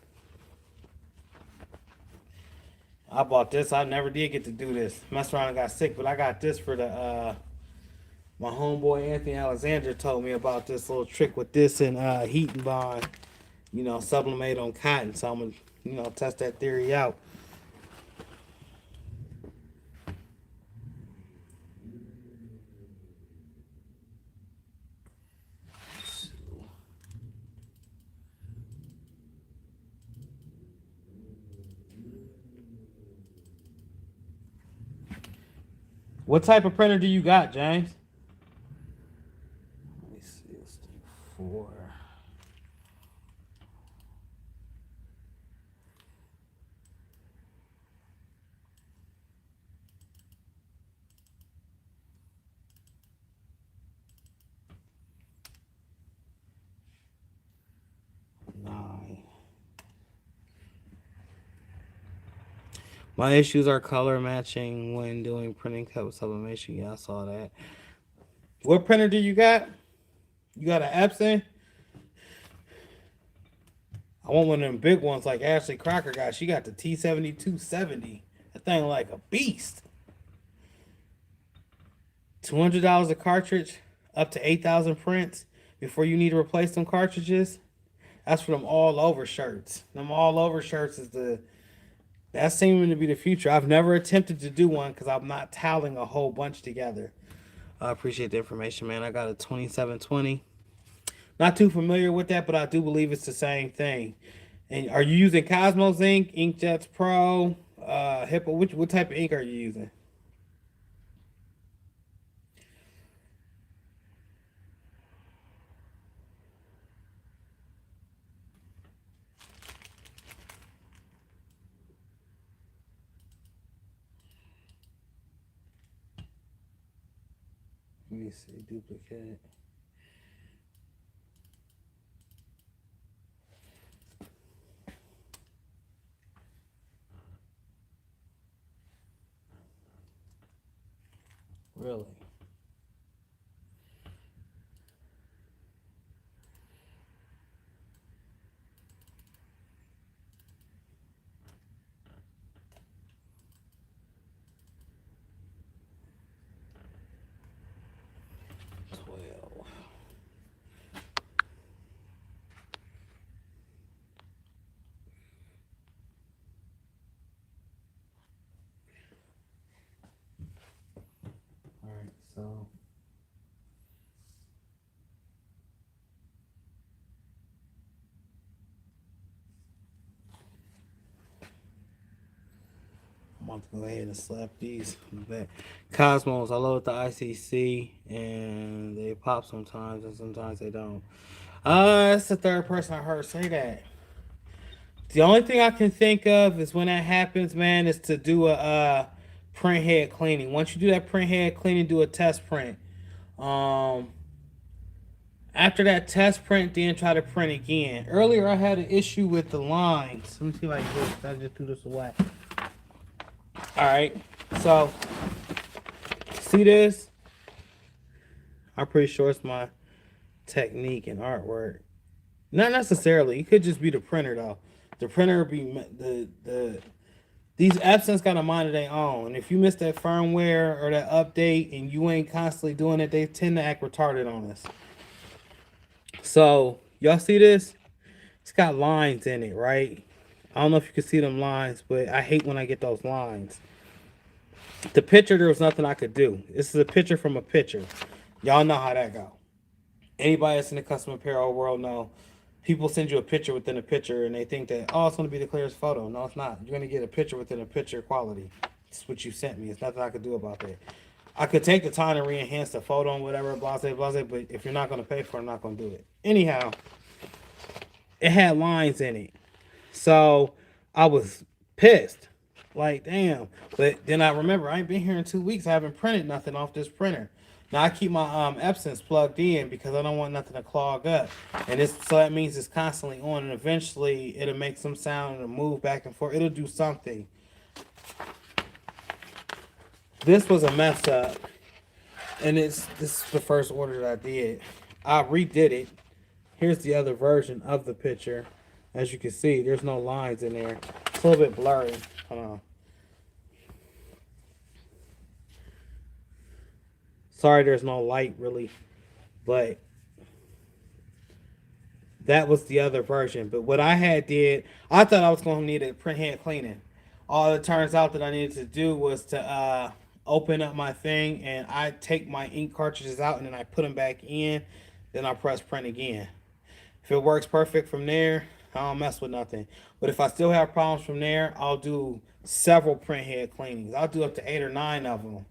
I bought this. I never did get to do this. Messed around and got sick, but I got this for the my homeboy Anthony Alexander told me about this little trick with this and heat and bond, sublimate on cotton. So I'm gonna, test that theory out. What type of printer do you got, James? Let me see. Let's do 4. My issues are color matching when doing printing cut with sublimation. Yeah, I saw that. What printer do you got? You got an Epson? I want one of them big ones like Ashley Crocker got. She got the T7270. That thing like a beast. $200 a cartridge, up to 8,000 prints before you need to replace them cartridges. That's for them all over shirts. Them all over shirts that's seeming to be the future. I've never attempted to do one because I'm not toweling a whole bunch together. I appreciate the information, man. I got a 2720. Not too familiar with that, but I do believe it's the same thing. And are you using Cosmos ink, Inkjets Pro, Hippo? What type of ink are you using? Let me see, duplicate. Really? Alright, so I'm about to go ahead and slap these back. Cosmos, I load the ICC and they pop sometimes and sometimes they don't. That's the third person I heard say that. The only thing I can think of is when that happens, man, is to do a print head cleaning. Once you do that print head cleaning, do a test print. Um, After that test print, then try to print again. Earlier, I had an issue with the lines. Let me see if I can do this. I just threw this away. All right, so see this? I'm pretty sure it's my technique and artwork. Not necessarily. It could just be the printer though. The printer would be these Epsons got a mind of their own. And if you miss that firmware or that update and you ain't constantly doing it, they tend to act retarded on us. So y'all see this? It's got lines in it, right? I don't know if you can see them lines, but I hate when I get those lines. The picture, there was nothing I could do. This is a picture from a picture. Y'all know how that go. Anybody that's in the custom apparel world know people send you a picture within a picture and they think that, oh, it's going to be the clearest photo. No, it's not. You're going to get a picture within a picture quality. It's what you sent me. It's nothing I could do about that. I could take the time to re-enhance the photo and whatever, blase, blase, but if you're not going to pay for it, I'm not going to do it. Anyhow, it had lines in it. So I was pissed. Like, damn. But then I remember I ain't been here in 2 weeks. I haven't printed nothing off this printer. Now I keep my Epsons plugged in because I don't want nothing to clog up. And it's so that means it's constantly on and eventually it'll make some sound and it'll move back and forth. It'll do something. This was a mess up. And this is the first order that I did. I redid it. Here's the other version of the picture. As you can see, there's no lines in there. It's a little bit blurry. Hold on. Sorry, there's no light really, but that was the other version. But what I had did, I thought I was going to need a print head cleaning. All it turns out that I needed to do was to open up my thing and I take my ink cartridges out and then I put them back in. Then I press print again. If it works perfect from there, I don't mess with nothing. But if I still have problems from there, I'll do several print head cleanings. I'll do up to 8 or 9 of them.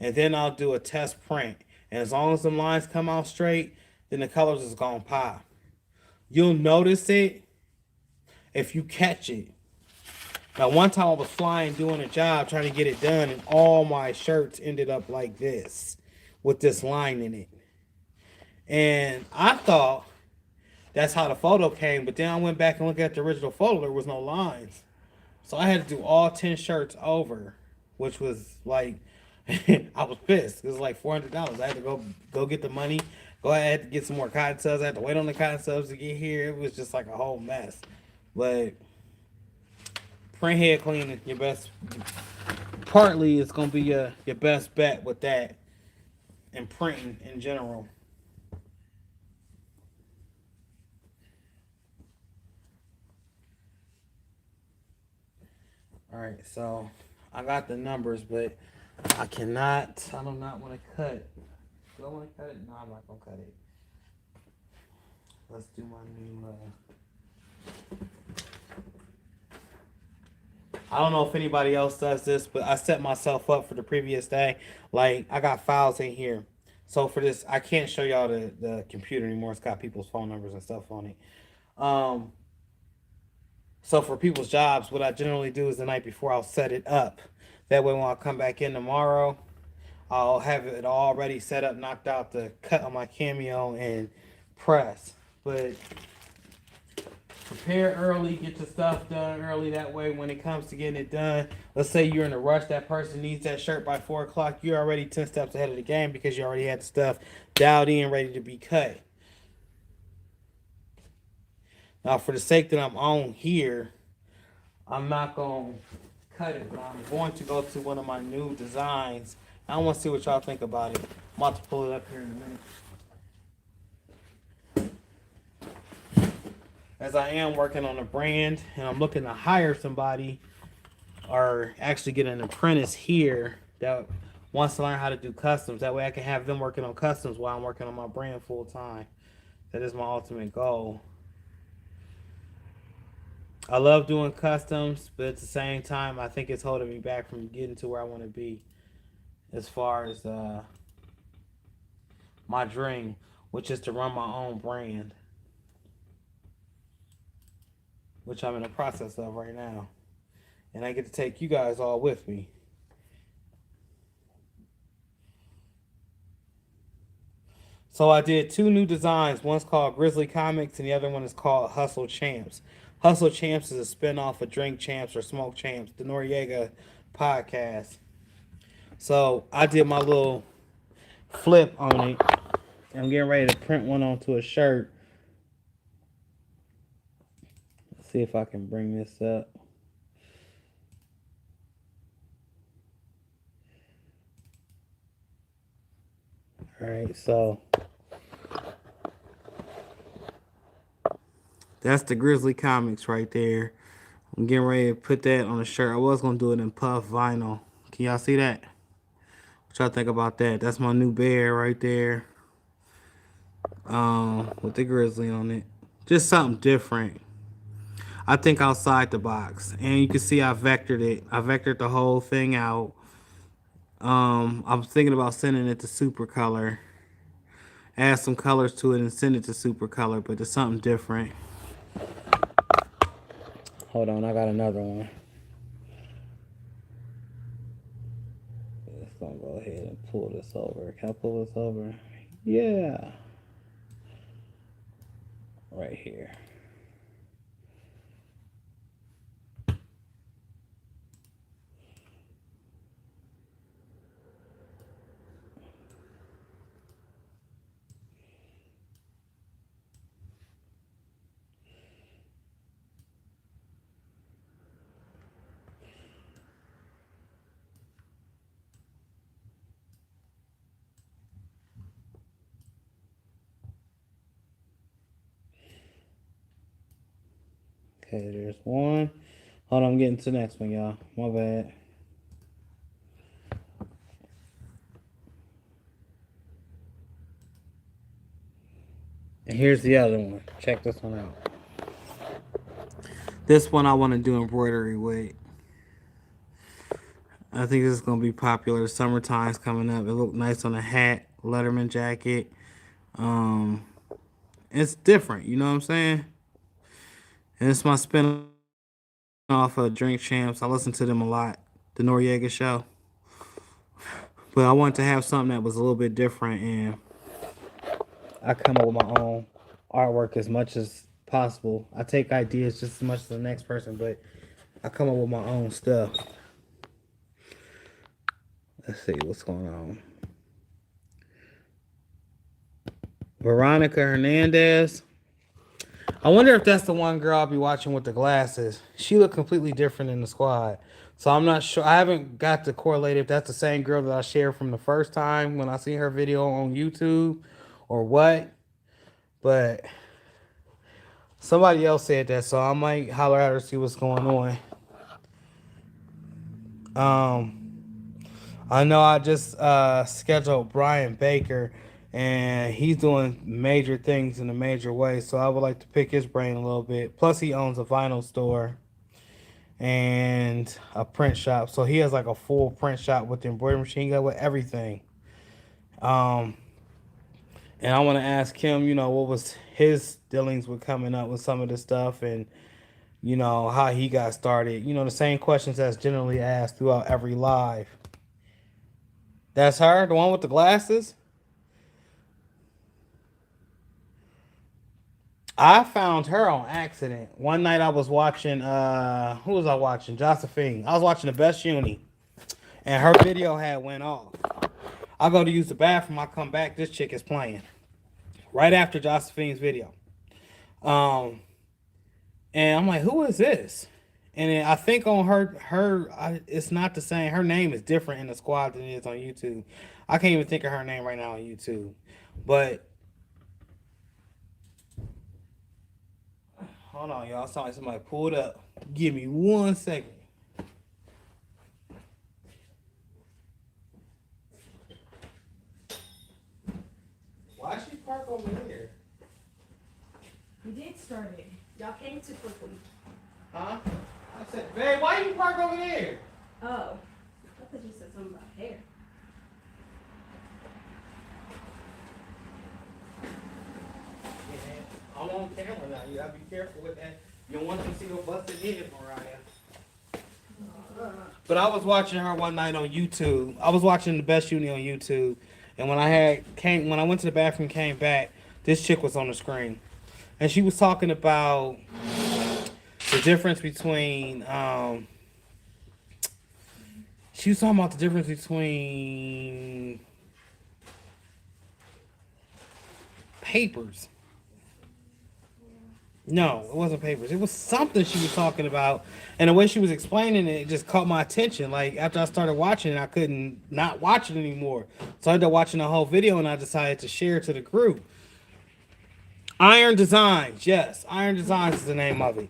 And then I'll do a test print. And as long as the lines come out straight, then the colors is gonna pop. You'll notice it if you catch it. Now, one time I was flying doing a job trying to get it done, and all my shirts ended up like this with this line in it. And I thought that's how the photo came, but then I went back and looked at the original photo. There was no lines. So I had to do all 10 shirts over, which was like, I was pissed. It was like $400. I had to go get the money. Go ahead to get some more cotton subs. I had to wait on the cotton subs to get here. It was just like a whole mess. But print head cleaning, your best. Partly, it's gonna be your best bet with that, and printing in general. All right, so I got the numbers, but I cannot. I do not want to cut. Do I want to cut it? No, I'm not gonna cut it. Let's do my new. I don't know if anybody else does this, but I set myself up for the previous day. Like I got files in here, so for this, I can't show y'all the computer anymore. It's got people's phone numbers and stuff on it. Um, so for people's jobs, what I generally do is the night before I'll set it up. That way, when I come back in tomorrow, I'll have it already set up, knocked out the cut on my Cameo and press. But prepare early, get your stuff done early. That way, when it comes to getting it done, let's say you're in a rush, that person needs that shirt by 4 o'clock. You're already 10 steps ahead of the game because you already had the stuff dialed in, ready to be cut. Now, for the sake that I'm on here, I'm not going to cut it, but I'm going to go to one of my new designs. I want to see what y'all think about it. I'm about to pull it up here in a minute. As I am working on a brand and I'm looking to hire somebody or actually get an apprentice here that wants to learn how to do customs. That way I can have them working on customs while I'm working on my brand full time. That is my ultimate goal. I love doing customs, but at the same time, I think it's holding me back from getting to where I want to be as far as my dream, which is to run my own brand, which I'm in the process of right now. And I get to take you guys all with me. So I did 2 new designs. One's called Grizzly Comics and the other one is called Hustle Champs. Hustle Champs is a spinoff of Drink Champs or Smoke Champs, the Noriega podcast. So I did my little flip on it. I'm getting ready to print one onto a shirt. Let's see if I can bring this up. Alright, so that's the Grizzly Comics right there. I'm getting ready to put that on a shirt. I was going to do it in puff vinyl. Can y'all see that? What y'all think about that? That's my new bear right there. with the grizzly on it. Just something different. I think outside the box. And you can see I vectored it. I vectored the whole thing out. I'm thinking about sending it to super color. Add some colors to it and send it to super color, but it's something different. Hold on, I got another one. Let's go ahead and pull this over. Can I pull this over? Yeah. Right here. Okay, there's one. Hold on, I'm getting to the next one, y'all. My bad. And here's the other one. Check this one out. This one I want to do embroidery with. I think this is going to be popular. Summertime's coming up. It looked nice on a hat, Letterman jacket. It's different, you know what I'm saying? And it's my spin off of Drink Champs. I listen to them a lot, the Noriega show. But I wanted to have something that was a little bit different, and I come up with my own artwork as much as possible. I take ideas just as much as the next person, but I come up with my own stuff. Let's see what's going on. Veronica Hernandez. I wonder if that's the one girl I'll be watching with the glasses. She looked completely different in the squad. So I'm not sure. I haven't got to correlate if that's the same girl that I shared from the first time when I seen her video on YouTube or what. But somebody else said that, so I might holler at her, see what's going on. I know I just scheduled Brian Baker, and he's doing major things in a major way, so I would like to pick his brain a little bit. Plus, he owns a vinyl store and a print shop, so he has like a full print shop with the embroidery machine gun with everything. And I want to ask him, what was his dealings with coming up with some of this stuff, and how he got started. The same questions that's generally asked throughout every live. That's her, the one with the glasses. I found her on accident. One night I was watching, who was I watching? Josephine. I was watching The Best Uni, and her video had went off. I go to use the bathroom. I come back. This chick is playing right after Josephine's video. And I'm like, who is this? And then I think on it's not the same. Her name is different in the squad than it is on YouTube. I can't even think of her name right now on YouTube. But hold on, y'all. It sounds like somebody pulled up. Give me 1 second. Why she park over here? We did start it. Y'all came too quickly. Huh? I said, babe, why you park over there? Oh. I thought you said something about hair. Yeah, I'm on camera now. You gotta be careful with that. You don't want them to see your busted head, Mariah. But I was watching her one night on YouTube. I was watching The Best Uni on YouTube. And when I went to the bathroom, came back, this chick was on the screen. And she was talking about the difference between papers. No, it wasn't papers. It was something she was talking about, and the way she was explaining it just caught my attention. Like after I started watching it, I couldn't not watch it anymore. So I ended up watching the whole video, and I decided to share it to the group. Iron Designs, yes, Iron Designs is the name of it.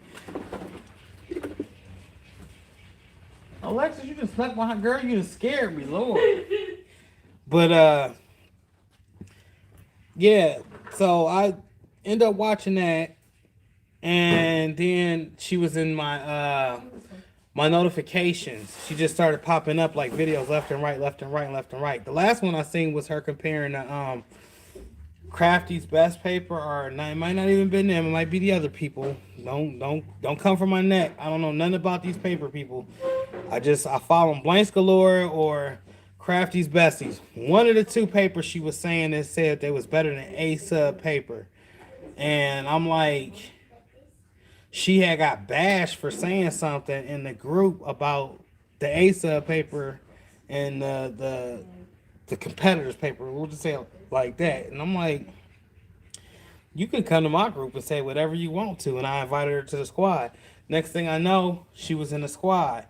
Alexis, you just snuck behind, girl. You just scared me, Lord. But yeah, So I end up watching that, and then she was in my notifications. She just started popping up like videos left and right, left and right, left and right. The last one I seen was her comparing the Crafty's best paper, or not, it might not even been them. It might be the other people. Don't come from my neck. I don't know nothing about these paper people. I follow them, Blanks Galore or Crafty's Besties. One of the two papers she was saying that said they was better than A sub paper, and I'm like, she had got bashed for saying something in the group about the A sub paper and the competitors paper. We'll just say it like that, and I'm like, you can come to my group and say whatever you want to. And I invited her to the squad. Next thing I know, she was in the squad.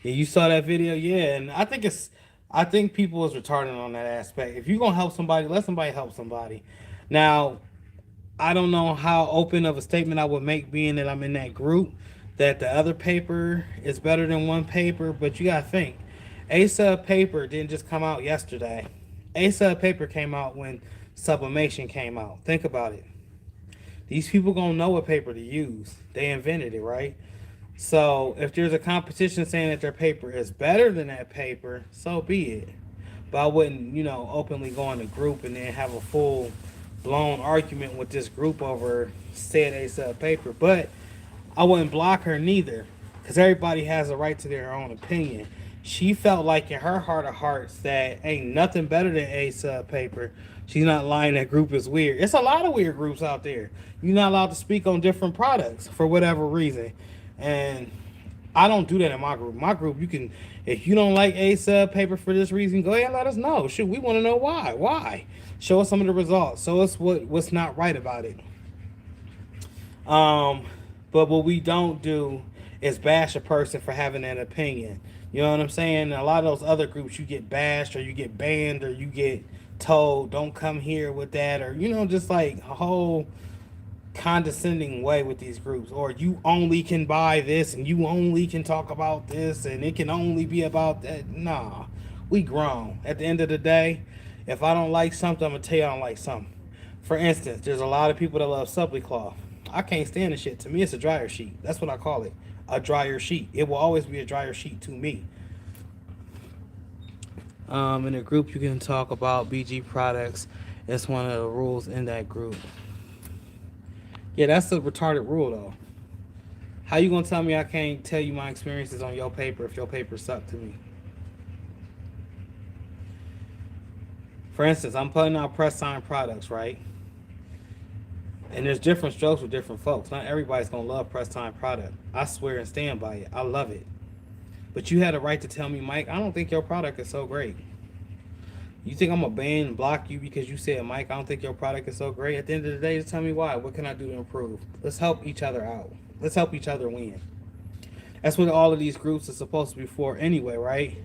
Yeah, you saw that video, yeah. And I think people is retarded on that aspect. If you're gonna help somebody, let somebody help somebody. Now, I don't know how open of a statement I would make, being that I'm in that group, that the other paper is better than one paper. But you gotta think, Asa paper didn't just come out yesterday. Asa paper came out when sublimation came out. Think about it. These people gonna know what paper to use. They invented it, right? So if there's a competition saying that their paper is better than that paper, so be it. But I wouldn't, openly go in a group and then have a full blown argument with this group over said Asa paper. But I wouldn't block her neither, because everybody has a right to their own opinion. She felt like in her heart of hearts that ain't nothing better than A sub paper. She's not lying. That group is weird. It's a lot of weird groups out there. You're not allowed to speak on different products for whatever reason, and I don't do that in my group. My group, you can, if you don't like A sub paper for this reason, go ahead and let us know. Shoot, we want to know why. Why? Show us some of the results. Show us what's not right about it. Um, but what we don't do is bash a person for having an opinion. You know what I'm saying? A lot of those other groups, you get bashed or you get banned or you get told don't come here with that, or just like a whole condescending way with these groups, or you only can buy this and you only can talk about this and it can only be about that. Nah, we grown. At the end of the day, if I don't like something, I'm gonna tell you I don't like something. For instance, there's a lot of people that love supply cloth. I can't stand the shit. To me, it's a dryer sheet. That's what I call it, a dryer sheet. It will always be a dryer sheet to me. In a group, you can talk about BG products. It's one of the rules in that group. Yeah, that's a retarded rule, though. How you gonna tell me I can't tell you my experiences on your paper if your paper sucked to me? For instance, I'm putting out press sign products, right? And there's different strokes with different folks. Not everybody's gonna love press time product. I swear and stand by it. I love it. But you had a right to tell me, Mike, I don't think your product is so great. You think I'm gonna ban and block you because you said, Mike, I don't think your product is so great? At the end of the day, just tell me why. What can I do to improve? Let's help each other out. Let's help each other win. That's what all of these groups are supposed to be for anyway, right?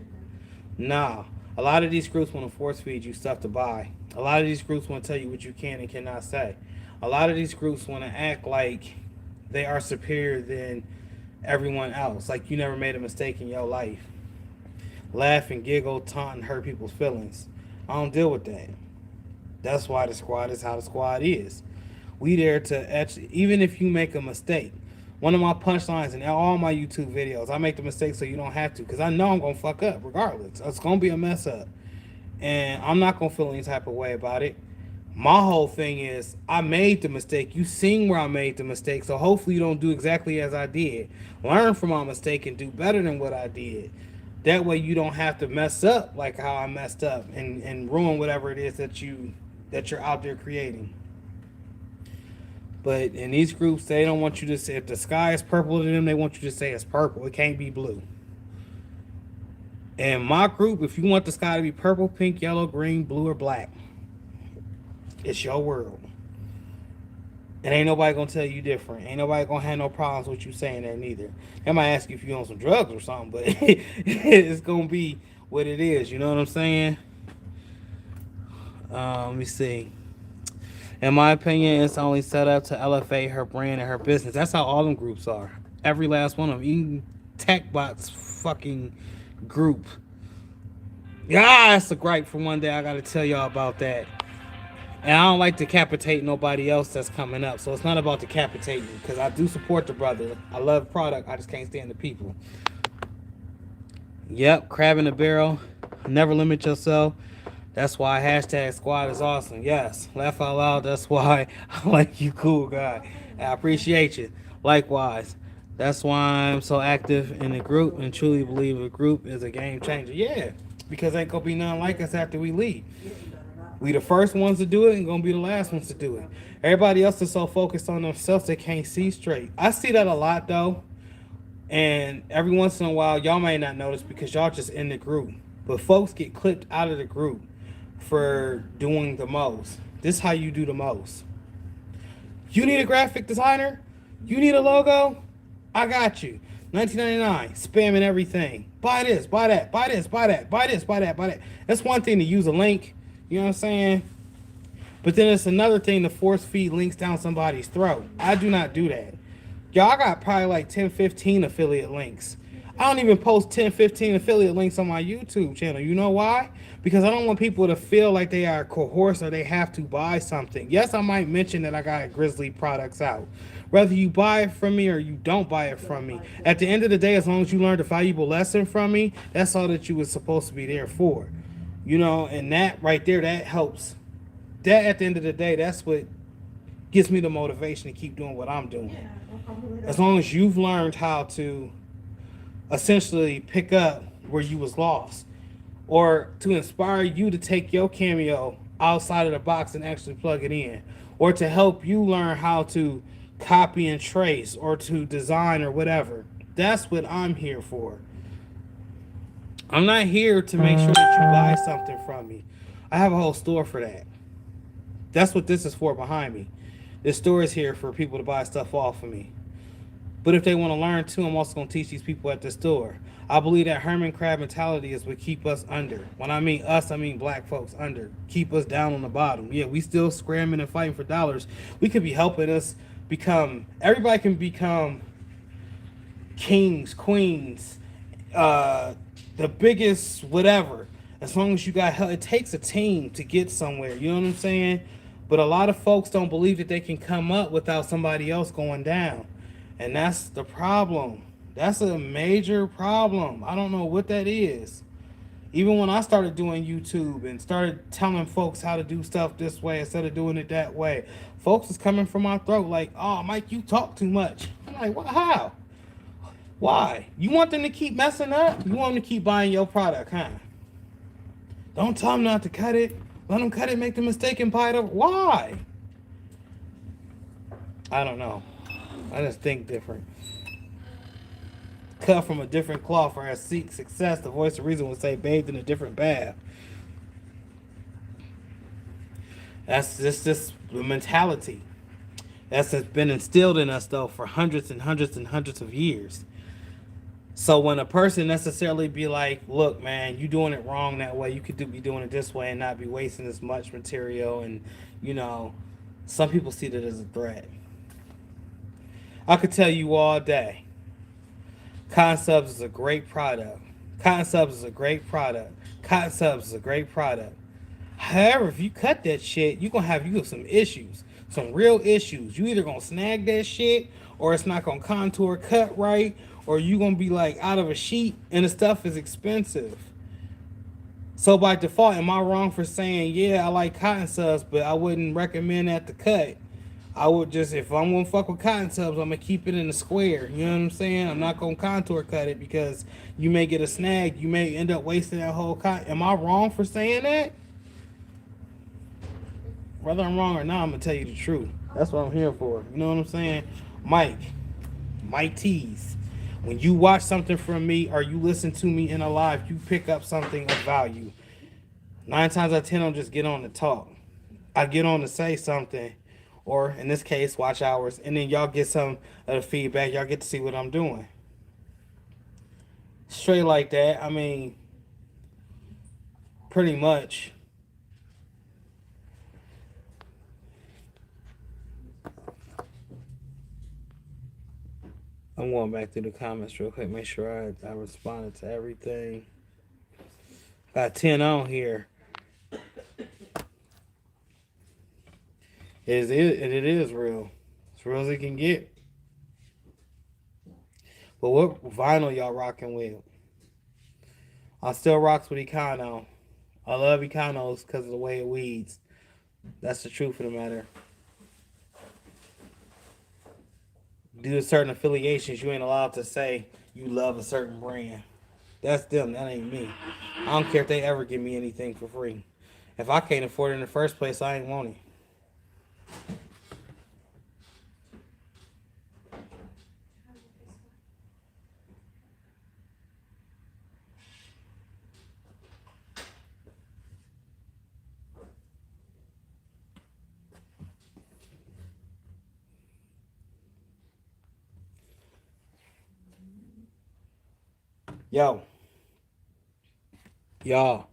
Nah. A lot of these groups want to force feed you stuff to buy. A lot of these groups want to tell you what you can and cannot say. A lot of these groups want to act like they are superior than everyone else. Like you never made a mistake in your life. Laugh and giggle, taunt, and hurt people's feelings. I don't deal with that. That's why the squad is how the squad is. We there to actually, even if you make a mistake. One of my punchlines in all my YouTube videos, I make the mistake so you don't have to, because I know I'm going to fuck up regardless. It's going to be a mess up. And I'm not going to feel any type of way about it. My whole thing is, I made the mistake. You seen where I made the mistake, so hopefully you don't do exactly as I did. Learn from my mistake and do better than what I did. That way you don't have to mess up like how I messed up and ruin whatever it is that you're out there creating. But in these groups, they don't want you to say, if the sky is purple to them, they want you to say it's purple. It can't be blue. In my group, if you want the sky to be purple, pink, yellow, green, blue, or black, it's your world. And ain't nobody gonna tell you different. Ain't nobody gonna have no problems with you saying that neither. They might ask you if you on some drugs or something, but it's gonna be what it is. You know what I'm saying? Let me see. In my opinion, it's only set up to elevate her brand and her business. That's how all them groups are. Every last one of them. Even TechBot's fucking group. Yeah, that's a gripe for one day. I gotta tell y'all about that. And I don't like decapitate nobody else that's coming up. So it's not about decapitating because I do support the brother. I love product. I just can't stand the people. Yep, crab in the barrel. Never limit yourself. That's why hashtag squad is awesome. Yes, laugh out loud. That's why I like you, cool guy. I appreciate you. Likewise. That's why I'm so active in the group and truly believe a group is a game changer. Yeah, because ain't gonna be none like us after we leave. We the first ones to do it and gonna be the last ones to do it. Everybody else is so focused on themselves they can't see straight. I see that a lot though. And every once in a while, y'all may not notice because y'all just in the group. But folks get clipped out of the group for doing the most. This is how you do the most. You need a graphic designer? You need a logo? I got you. 1999, spamming everything. Buy this, buy that, buy this, buy that, buy this, buy that, buy that. That's one thing to use a link. You know what I'm saying? But then it's another thing to force feed links down somebody's throat. I do not do that. Y'all got probably like 10, 15 affiliate links. I don't even post 10, 15 affiliate links on my YouTube channel. You know why? Because I don't want people to feel like they are coerced or they have to buy something. Yes, I might mention that I got Grizzly products out. Whether you buy it from me or you don't buy it from me, at the end of the day, as long as you learned a valuable lesson from me, that's all that you was supposed to be there for. You know, and that right there, that helps. That at the end of the day, that's what gives me the motivation to keep doing what I'm doing. As long as you've learned how to essentially pick up where you was lost, or to inspire you to take your cameo outside of the box and actually plug it in, or to help you learn how to copy and trace or to design or whatever. That's what I'm here for. I'm not here to make sure that you buy something from me. I have a whole store for that. That's what this is for behind me. This store is here for people to buy stuff off of me. But if they want to learn too, I'm also going to teach these people at the store. I believe that Herman Crab mentality is what keep us under. When I mean us, I mean black folks under. Keep us down on the bottom. Yeah, we still scrambling and fighting for dollars. We could be helping us become, everybody can become kings, queens, the biggest whatever. As long as you got help, it takes a team to get somewhere. You know what I'm saying? But a lot of folks don't believe that they can come up without somebody else going down. And that's the problem. That's a major problem. I don't know what that is. Even when I started doing YouTube and started telling folks how to do stuff this way instead of doing it that way, folks is coming from my throat like, oh, Mike, you talk too much. I'm like, well, how? Why? You want them to keep messing up? You want them to keep buying your product, huh? Don't tell them not to cut it. Let them cut it, make the mistake, and buy it up. Why? I don't know. I just think different. Cut from a different cloth, or as seek success, the voice of reason would say, bathed in a different bath. That's just the mentality. That's been instilled in us, though, for hundreds and hundreds and hundreds of years. So when a person necessarily be like, look, man, you doing it wrong that way. You could be doing it this way and not be wasting as much material. And, you know, some people see that as a threat. I could tell you all day, Cotton Subs is a great product. Cotton Subs is a great product. Cotton Subs is a great product. However, if you cut that shit, you're going to have some issues. Some real issues. You either going to snag that shit, or it's not going to contour cut right, or you going to be like out of a sheet, and the stuff is expensive. So by default, am I wrong for saying, yeah, I like Cotton Subs, but I wouldn't recommend that to cut? I would just, if I'm going to fuck with Cotton Subs, I'm going to keep it in the square. You know what I'm saying? I'm not going to contour cut it because you may get a snag. You may end up wasting that whole cotton. Am I wrong for saying that? Whether I'm wrong or not, I'm going to tell you the truth. That's what I'm here for. You know what I'm saying? Mike T's. When you watch something from me or you listen to me in a live, you pick up something of value. 9 times out of 10, I don't just get on to talk. I get on to say something, or in this case, watch hours, and then y'all get some of the feedback. Y'all get to see what I'm doing. Straight like that. I mean, pretty much. I'm going back through the comments real quick, make sure I responded to everything. Got 10 on here. It is real. As real as it can get. But what vinyl y'all rocking with? I still rocks with Econo. I love Econos because of the way it weeds. That's the truth of the matter. Due to certain affiliations, you ain't allowed to say you love a certain brand. That's them. That ain't me. I don't care if they ever give me anything for free. If I can't afford it in the first place, I ain't want it. Yo, y'all,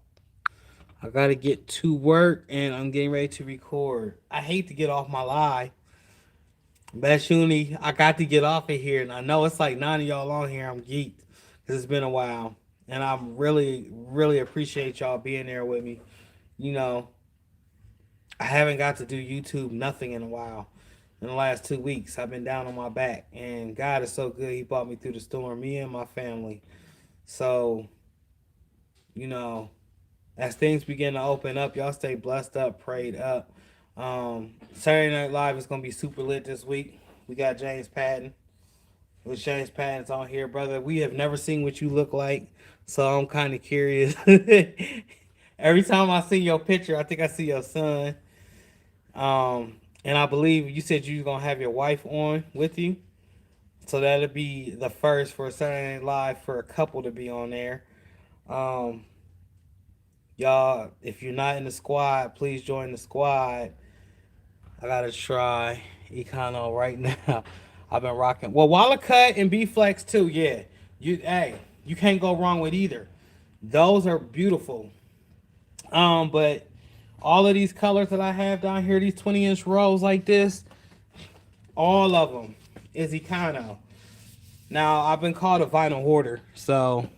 I gotta get to work and I'm getting ready to record. I hate to get off my live. But Shuni, I got to get off of here. And I know it's like 9 of y'all on here. I'm geeked because it's been a while. And I really, really appreciate y'all being there with me. You know, I haven't got to do YouTube nothing in a while. In the last 2 weeks, I've been down on my back. And God is so good. He brought me through the storm, me and my family. So, you know, as things begin to open up, y'all stay blessed up, prayed up. Saturday Night Live is going to be super lit this week. We got James Patton. With James Patton's on here, brother. We have never seen what you look like, so I'm kind of curious. Every time I see your picture, I think I see your son. And I believe you said you was gonna have your wife on with you, so that'll be the first for Saturday Night Live for a couple to be on there. Um, y'all, if you're not in the squad, please join the squad. I gotta try Econo right now. I've been rocking. Well, Walla Cut and B Flex too. Yeah, you can't go wrong with either. Those are beautiful. But all of these colors that I have down here, these 20-inch rolls like this, all of them is Econo. Now I've been called a vinyl hoarder, so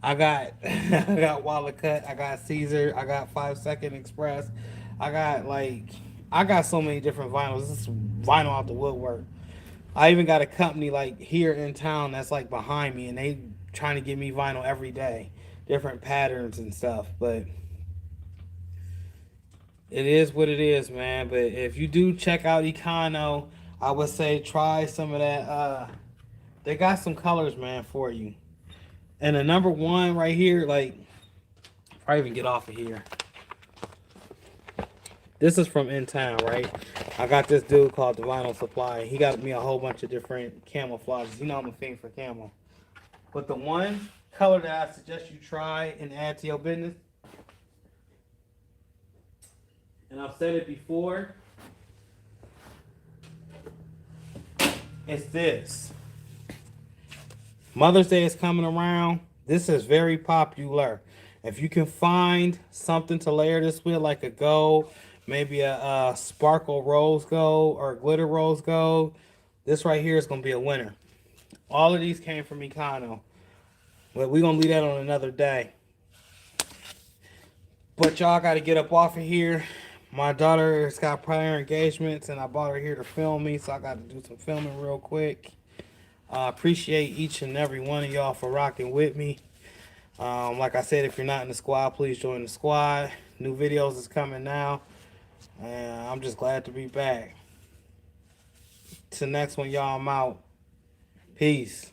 I got I got Walla Cut, I got Caesar, I got 5 Second Express, I got so many different vinyls. This is vinyl out the woodwork. I even got a company like here in town that's like behind me, and they trying to give me vinyl every day, different patterns and stuff. But it is what it is, man. But if you do check out Econo, I would say try some of that. They got some colors, man, for you. And the number one right here, like, I even get off of here. This is from in town, right? I got this dude called the Vinyl Supply. He got me a whole bunch of different camouflages. You know I'm a fiend for camo. But the one color that I suggest you try and add to your business, and I've said it before, it's this. Mother's Day is coming around. This is very popular. If you can find something to layer this with, like a gold, maybe a sparkle rose gold or glitter rose gold, this right here is going to be a winner. All of these came from Econo. But we're going to leave that on another day. But y'all got to get up off of here. My daughter's got prior engagements, and I brought her here to film me, so I got to do some filming real quick. I appreciate each and every one of y'all for rocking with me. Like I said, if you're not in the squad, please join the squad. New videos is coming now. And I'm just glad to be back. Till next one, y'all, I'm out. Peace.